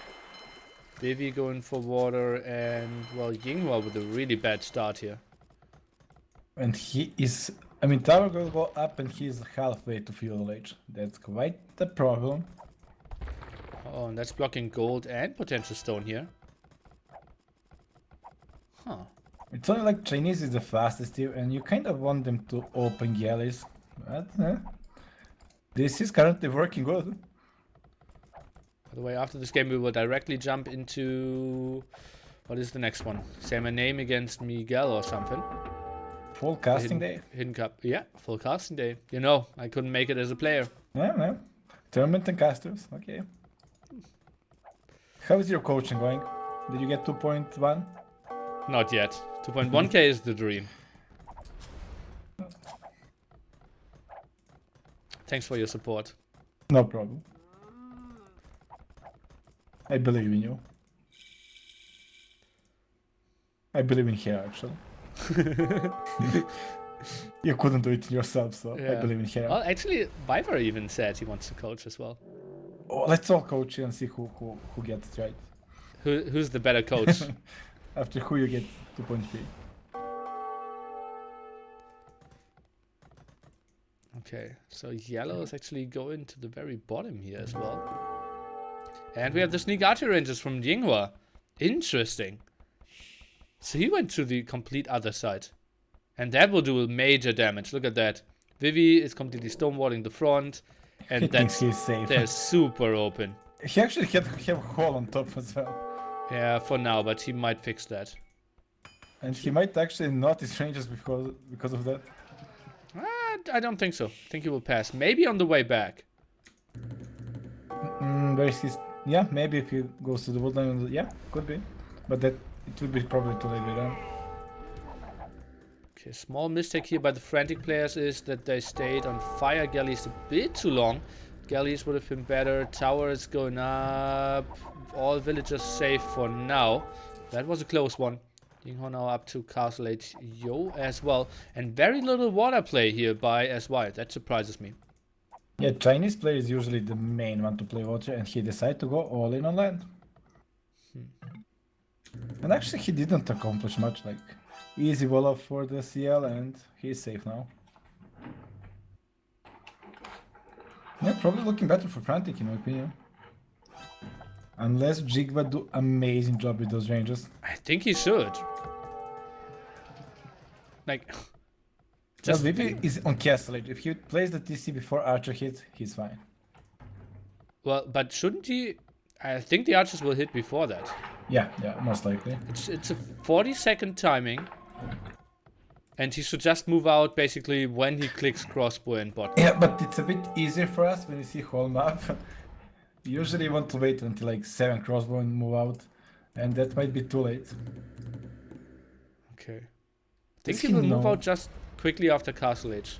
Vivi going for water. And, well, Yinghua with a really bad start here. And he is... I mean, tower will go up and he's halfway to fuel age. That's quite the problem. Oh, and that's blocking gold and potential stone here. Huh. It's only like Chinese is the fastest here, and you kind of want them to open galleys. But this is currently working good. By the way, after this game we will directly jump into... What is the next one? Say my name against Miguel or something. Full casting day. Hidden Cup. Yeah, full casting day. You know, I couldn't make it as a player. Yeah. Tournament and casters. Okay. How is your coaching going? Did you get 2.1? Not yet. 2.1k is the dream. Thanks for your support. No problem. I believe in you. I believe in her, actually. You couldn't do it yourself, so I believe in her. Well, actually, Viper even said he wants to coach as well. Oh, let's all coach and see who gets it right. Who's the better coach? After who you get 2.3. Okay, so yellow is actually going to the very bottom here as well. And we have the sneak archer rangers from Yinghua. Interesting. So he went to the complete other side. And that will do major damage. Look at that. Vivi is completely stonewalling the front. And He thinks he's safe. they're super open. He actually have a hole on top as well. Yeah, for now, but he might fix that. And he might actually notice ranges because of that. I don't think so. I think he will pass. Maybe on the way back. Where is his... Yeah, maybe if he goes to the woodland, yeah, could be. But that it would be probably too late by then. Okay, small mistake here by the Frantic players is that they stayed on fire galleys a bit too long. Galleys would have been better. Tower is going up. All villagers safe for now. That was a close one. Yinghua now up to Castle Age Yo as well. And very little water play here by SY. That surprises me. Yeah, Chinese player is usually the main one to play water, and he decided to go all in on land. And actually he didn't accomplish much, like easy wall up for the CL and he's safe now. Yeah, probably looking better for Frantic in my opinion. Unless Jigva do amazing job with those ranges. I think he should. Like... Just Vivi is on Castle Age. If he plays the TC before Archer hits, he's fine. Well, but shouldn't he... I think the archers will hit before that. Yeah, most likely. It's a 40-second timing. And he should just move out basically when he clicks crossbow and bot. Yeah, but it's a bit easier for us when you see whole map. Usually you want to wait until like 7 crossbow and move out. And that might be too late. Okay. I think he will move out just quickly after Castle Age.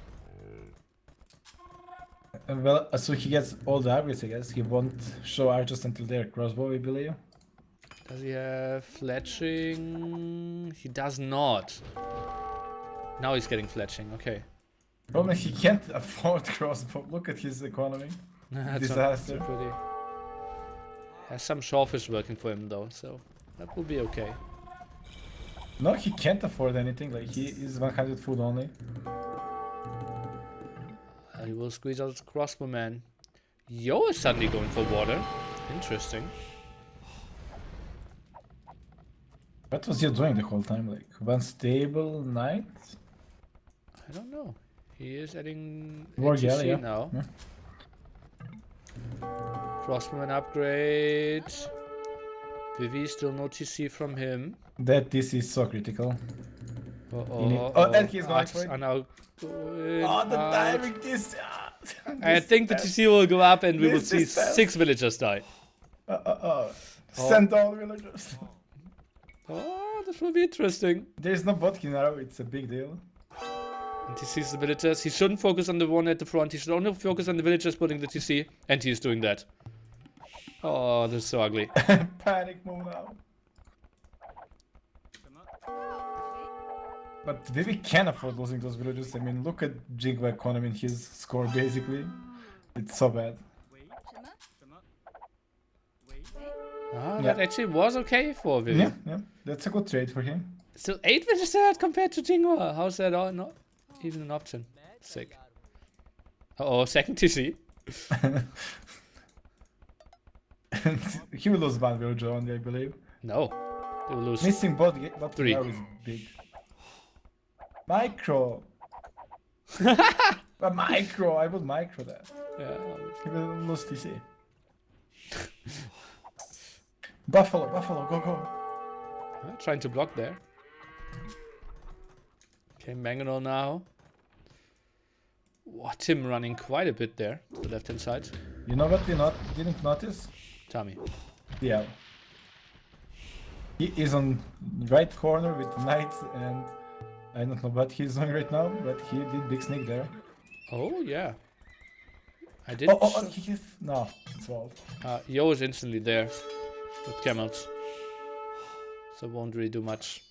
Well, so he gets all the upgrades, I guess. He won't show archers until they're crossbow, I believe. Does he have fletching? He does not. Now he's getting fletching, okay. Problem is he can't afford crossbow. Look at his economy. Disaster. Pretty. Has some shawfish working for him though, so that will be okay. No, he can't afford anything. Like he is 100 food only. He will squeeze out his crossbowman. Yo is suddenly going for water. Interesting. What was he doing the whole time? Like one stable knight? I don't know. He is adding War ATC galley, yeah. now. Yeah. Crossbowman upgrade. Vivi still no TC from him. That this is so critical. And he's going for it. Are now going Oh, the out. timing this. I think the TC will go up and we will see 6 villagers die. Send all villagers. Oh, this will be interesting. There's no bot here now, it's a big deal. And he sees the villagers. He shouldn't focus on the one at the front. He should only focus on the villagers putting the TC. And he is doing that. Oh, this is so ugly. Panic move now. But we can afford losing those villages. I mean, look at Jigba economy in his score basically. It's so bad. Ah, Yeah. that actually was okay for Yeah, Vivian. yeah. That's a good trade for him. Still 8 villages ahead compared to Jinghua. How's that all not even an option? Sick. Uh-oh, second TC. He will lose one village only, I believe. No. They will lose. Missing both but Three. is big. Micro! But micro! I would micro that. Yeah. He will lose TC. Buffalo, go, go. Trying to block there. Okay, Mangonel now. Wow, Tim running quite a bit there to the left hand side. You know what we didn't notice? Tommy. Yeah. He is on right corner with knight, and I don't know what he's doing right now, but he did big sneak there. Oh, yeah. I did. Oh, he is... No, it's walled. Yo is instantly there with camels. So won't really do much.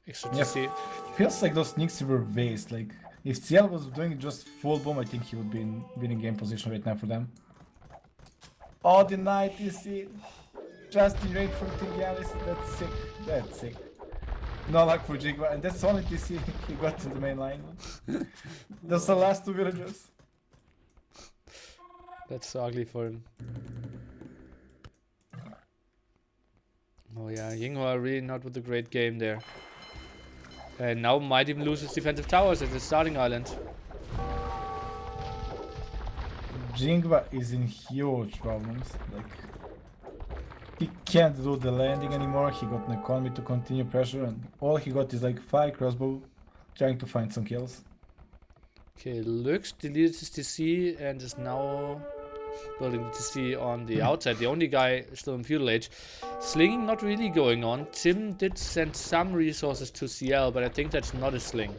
Extra Yeah, TC. feels like those sneaks were waste. Like, if CL was doing just full boom, I think he would be in winning game position right now for them. Oh, the knight is it. Just in range from Tingalis. That's sick. That's sick. No luck for Jigba, and that's the only TC he got to the main line. That's the last two villagers. That's so ugly for him. Oh yeah, Yinghua really not with a great game there. And now might even lose his defensive towers at the starting island. Jingba is in huge problems. Like, he can't do the landing anymore. He got an economy to continue pressure, and all he got is like 5 crossbow, trying to find some kills. Okay, Lux deleted his TC and is now building the TC on the outside. The only guy still in feudal age. Slinging not really going on. Tim did send some resources to CL, but I think that's not a sling.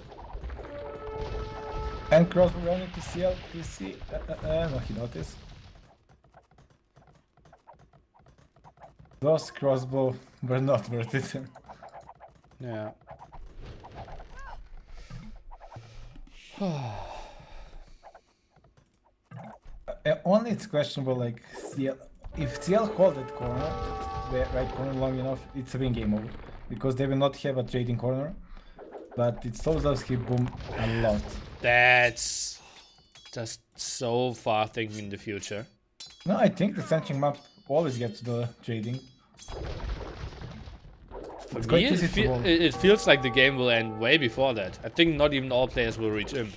And crossbow running to CL, TC. No, he noticed. Those crossbow were not worth it. Yeah. Only it's questionable, like, CL, if CL hold that corner, the right corner long enough, it's a win game over. Because they will not have a trading corner. But it slows us he boom a lot. That's just so far thinking in the future. No, I think the Sanching map always gets the trading. For It's me, quite it, easy to hold. it feels like the game will end way before that. I think not even all players will reach Imp.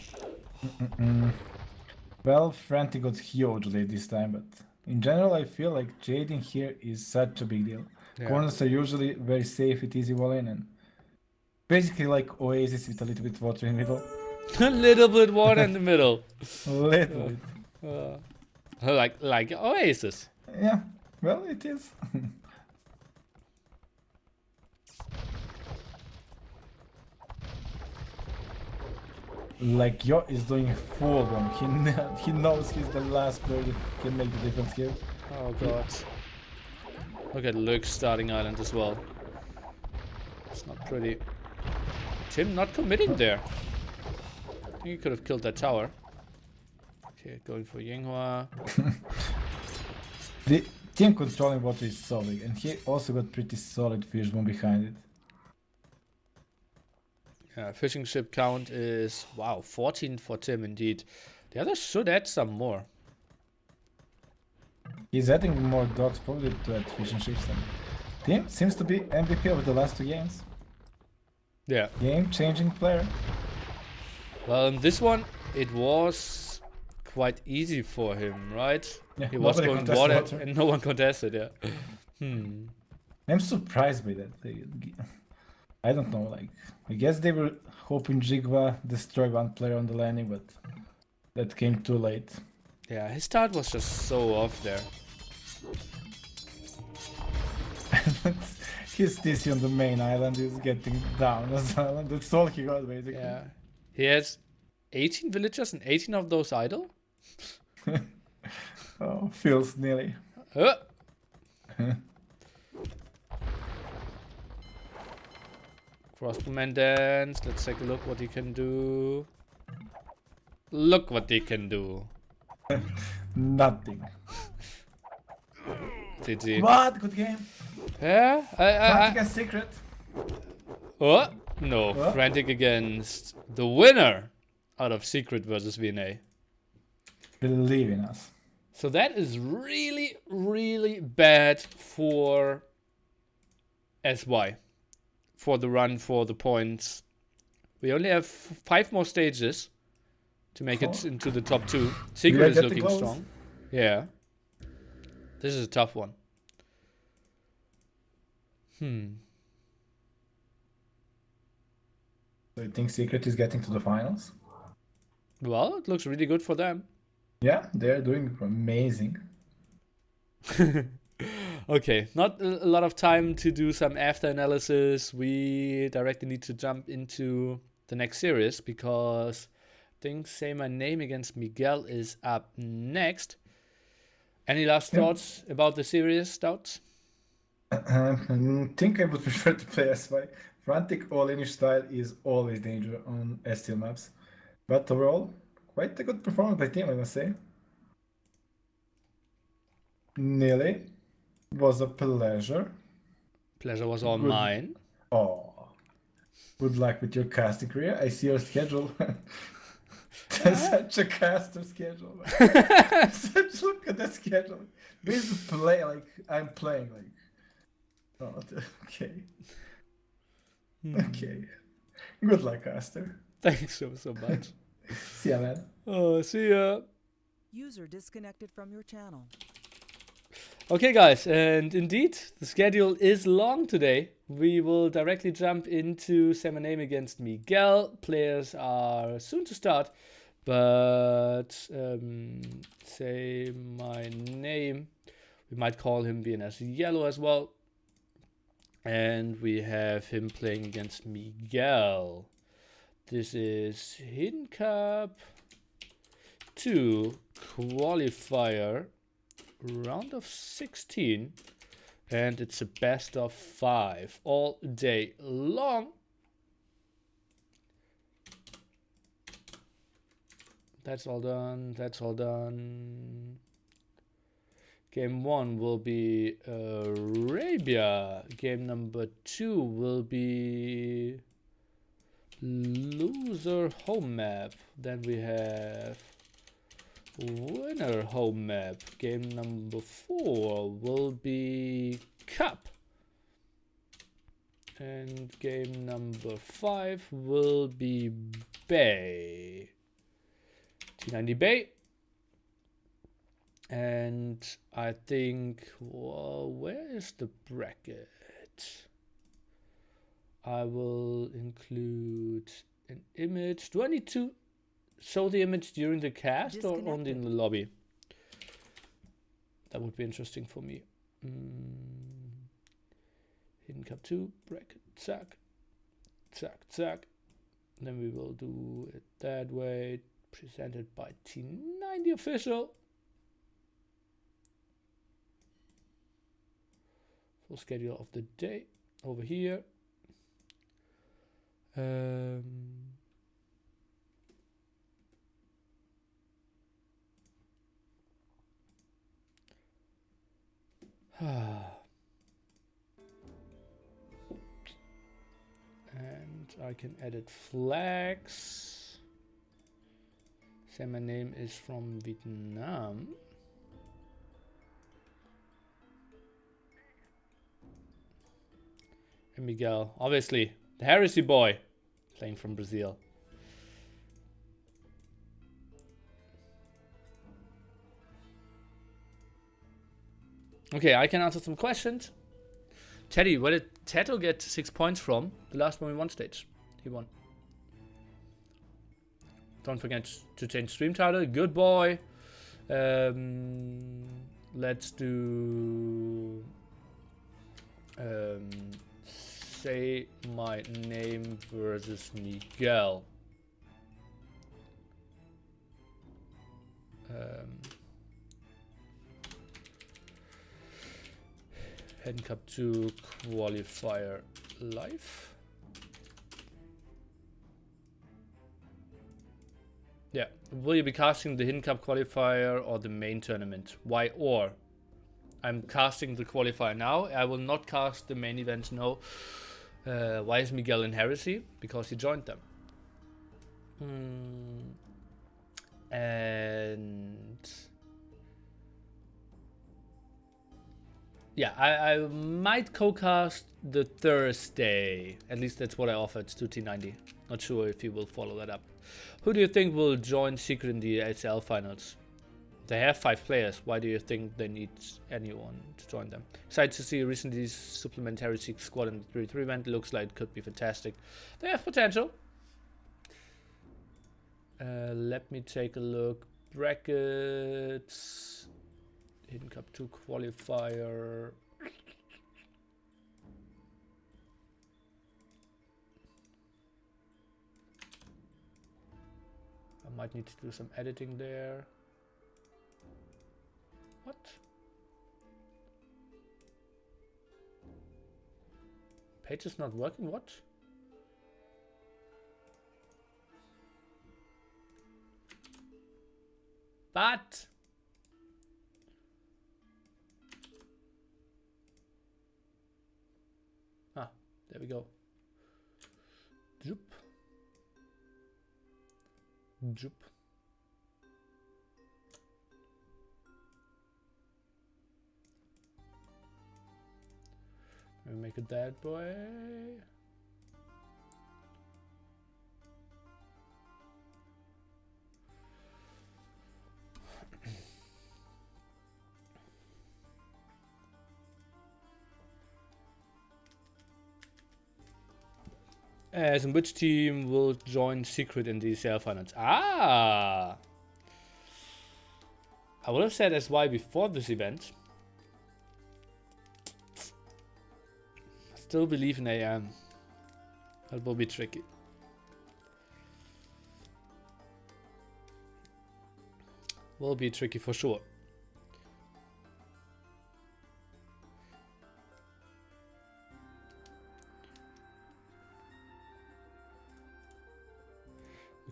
Well, Frantic got huge late this time, but in general I feel like trading here is such a big deal. Yeah. Corners are usually very safe with easy wall in, and basically like Oasis with a little bit water in the middle. A little bit water in the middle. A little bit. Like Oasis. Yeah, well it is. Like Yo is doing a full one. He knows he's the last player that can make the difference here. Oh god. Look at Lux starting island as well. It's not pretty. Tim not committing there. I think he could have killed that tower. Okay, going for Yinghua. The team controlling water is so big, and he also got pretty solid fish bomb behind it. Yeah, fishing ship count is, wow, 14 for Tim indeed. The others should add some more. He's adding more dogs probably to add fishing ships. And team seems to be MVP of the last 2 games. Yeah. Game-changing player. Well, in this one, it was quite easy for him, right? Yeah, He was nobody going contested water and no one contested, yeah. I'm surprised by that. I don't know, like, I guess they were hoping Jigba destroy one player on the landing, but that came too late. Yeah, his start was just so off there. His TC on the main island is getting down as well, and that's all he got basically. Yeah. He has 18 villagers and 18 of those idle. Oh, feels nearly. Crossbowman dance. Let's take a look what he can do. Look what he can do. Nothing. GG. What? Good game. Yeah, Frantic and secret. Oh, no. What? Frantic against the winner out of Secret versus VNA. Believe in us. So that is really, really bad for SY. For the run, for the points. We only have 5 more stages to make it into the top 2. Secret is getting looking close. strong. Yeah. This is a tough one. So you think Secret is getting to the finals? Well, it looks really good for them. Yeah, they're doing amazing. Okay, not a lot of time to do some after analysis. We directly need to jump into the next series because I think Say My Name against Miguel is up next. Any last thoughts about the series, DauT? I think I would prefer to play SY. Frantic all-in style is always danger on STL maps. But overall, quite a good performance by team, I must say. Nearly. Was a pleasure. Pleasure was all Good. mine. Oh. Good luck with your casting career. I see your schedule. Such a caster schedule. Look at that schedule. This is play like I'm playing like. Oh, okay. Okay. Good luck, caster. Thanks so much. See ya, man. Oh, see ya. User disconnected from your channel. Okay, guys, and indeed, the schedule is long today. We will directly jump into Say My Name against Miguel. Players are soon to start, but Say My Name, we might call him BNS Yellow as well. And we have him playing against Miguel. This is Hidden Cup 2 qualifier. Round of 16, and it's a best of 5 all day long. That's all done. That's all done. Game 1 will be Arabia. Game number 2 will be loser home map. Then we have winner home map. Game number 4 will be cup. And game number 5 will be Bay. T90 Bay. And I think, well, where is the bracket? I will include an image. Do I need to show the image during the cast or only in the lobby? That would be interesting for me. Hidden Cup 2, bracket, zack, zack, zack. Then we will do it that way. Presented by T90 official. Full schedule of the day over here. And I can edit flags. Say My Name is from Vietnam. And Miguel, obviously, the heresy boy, playing from Brazil. Okay, I can answer some questions. Teddy, where did Tato get 6 points from? The last one we won stage. He won. Don't forget to change stream title. Good boy. Let's do... Say My Name versus Miguel. Hidden Cup 2 qualifier live. Yeah, will you be casting the Hidden Cup qualifier or the main tournament? Why or? I'm casting the qualifier now. I will not cast the main event, no. Why is Miguel in Heresy? Because he joined them. And yeah, I might co-cast the Thursday. At least that's what I offered to T90. Not sure if he will follow that up. Who do you think will join Secret in the ECL finals? They have 5 players. Why do you think they need anyone to join them? Excited to see recently supplementary Secret squad in the 3-3 event. Looks like it could be fantastic. They have potential. Let me take a look. Brackets. Hidden Cup 2 qualifier. I might need to do some editing there. What? Page is not working? What? But there we go. Zoop. Zoop. Maybe make it that boy. As in which team will join Secret in the ECL finals? Ah! I would have said SY before this event. I still believe in AM. That will be tricky. Will be tricky for sure.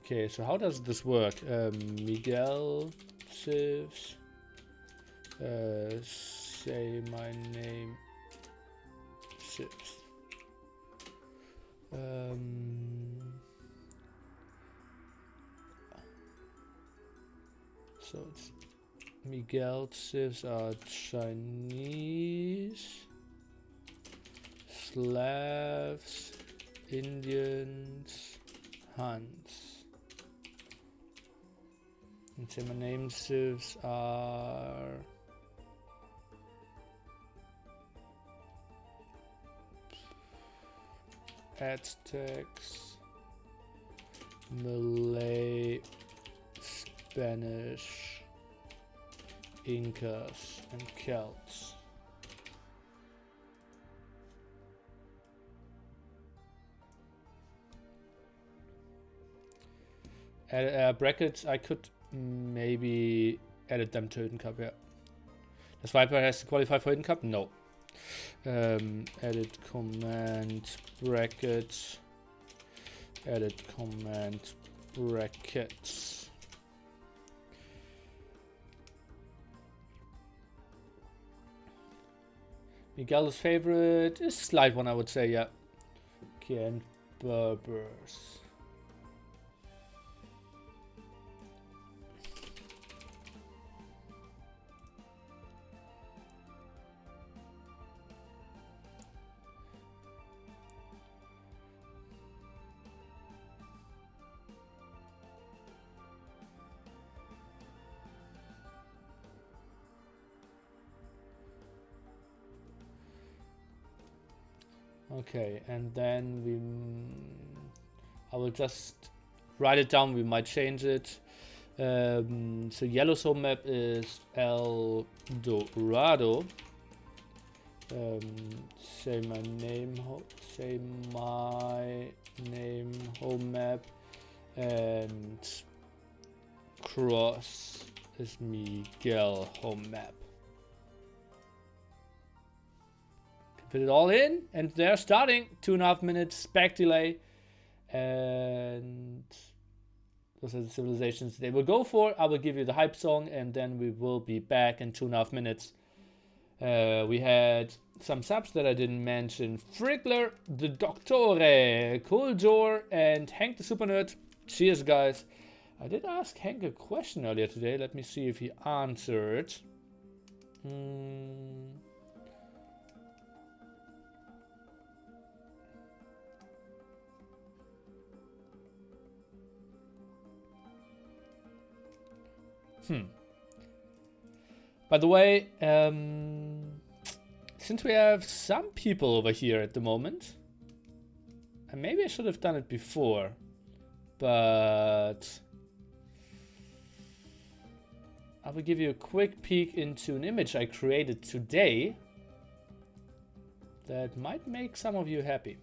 Okay, so how does this work? Miguel, Civs, say my name, Civs. So it's Miguel, Civs are Chinese, Slavs, Indians, Huns. And say my name civs are Aztecs, Malay, Spanish, Incas, and Celts. Brackets, I could maybe edit them to Hidden Cup, yeah. Does Viper has to qualify for Hidden Cup? No. Edit command brackets. Edit command brackets. Miguel's favorite is slight one, I would say, yeah. Okay, and Berbers. Okay, and then I will just write it down. We might change it. So yellow's home map is El Dorado. Say my name home map, and cross is Miguel home map. Put it all in, and they're starting. 2.5 minutes, spec delay. And those are the civilizations they will go for. I will give you the hype song, and then we will be back in 2.5 minutes. We had some subs that I didn't mention. Frickler, the Doctore, Kuldor, and Hank the Super Nerd. Cheers, guys. I did ask Hank a question earlier today. Let me see if he answered. By the way, since we have some people over here at the moment, and maybe I should have done it before, but I will give you a quick peek into an image I created today that might make some of you happy.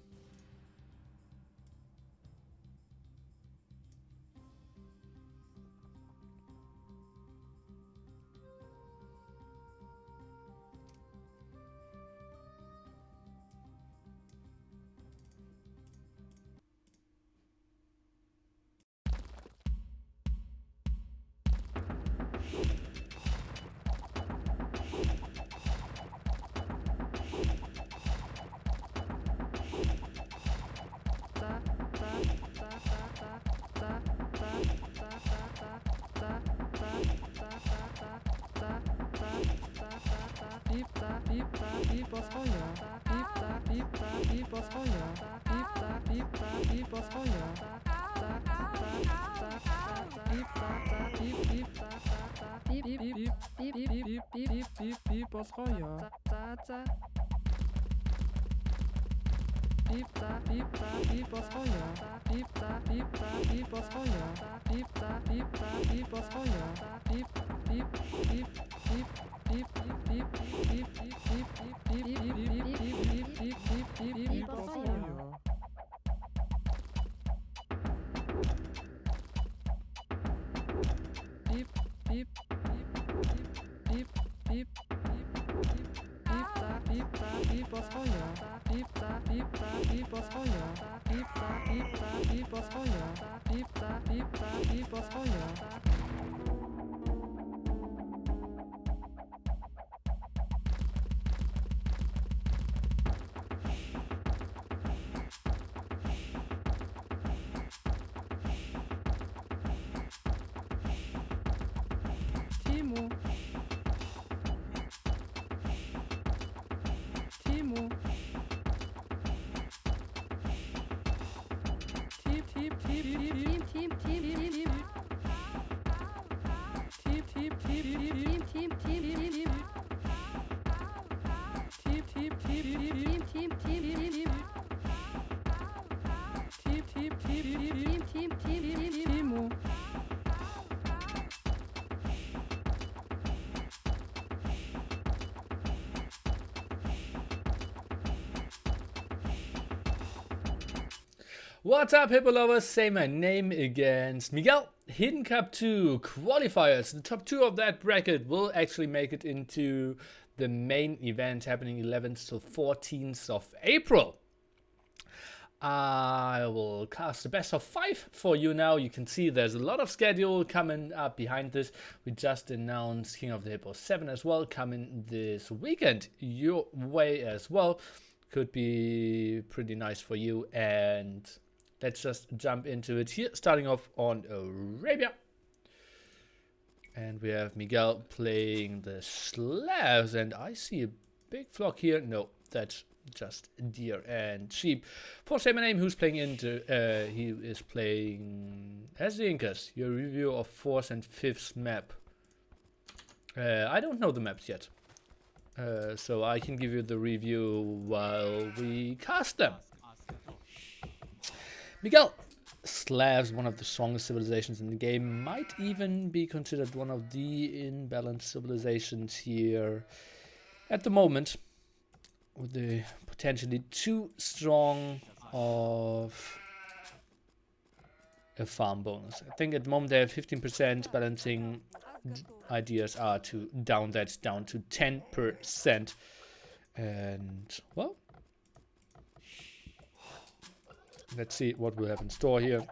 What's up, Hippo lovers? Say my name against Miguel. Hidden Cup 2 qualifiers. The top 2 of that bracket will actually make it into the main event happening 11th to 14th of April. I will cast the best of 5 for you now. You can see there's a lot of schedule coming up behind this. We just announced King of the Hippo 7 as well, coming this weekend your way as well. Could be pretty nice for you, and let's just jump into it here, starting off on Arabia. And we have Miguel playing the Slavs, and I see a big flock here. No, that's just deer and sheep. For Say My Name, who's playing into, he is playing as the Incas. Your review of 4th and 5th map. I don't know the maps yet. So I can give you the review while we cast them. Miguel, Slavs, one of the strongest civilizations in the game, might even be considered one of the imbalanced civilizations here at the moment, with the potentially too strong of a farm bonus. I think at the moment they have 15% balancing. Ideas are to down that down to 10%, and well, Let's see what we have in store here.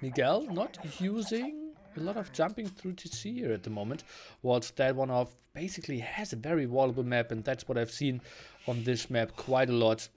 Miguel not using a lot of jumping through TC here at the moment, whilst that one off basically has a very wallable map, and that's what I've seen on this map quite a lot.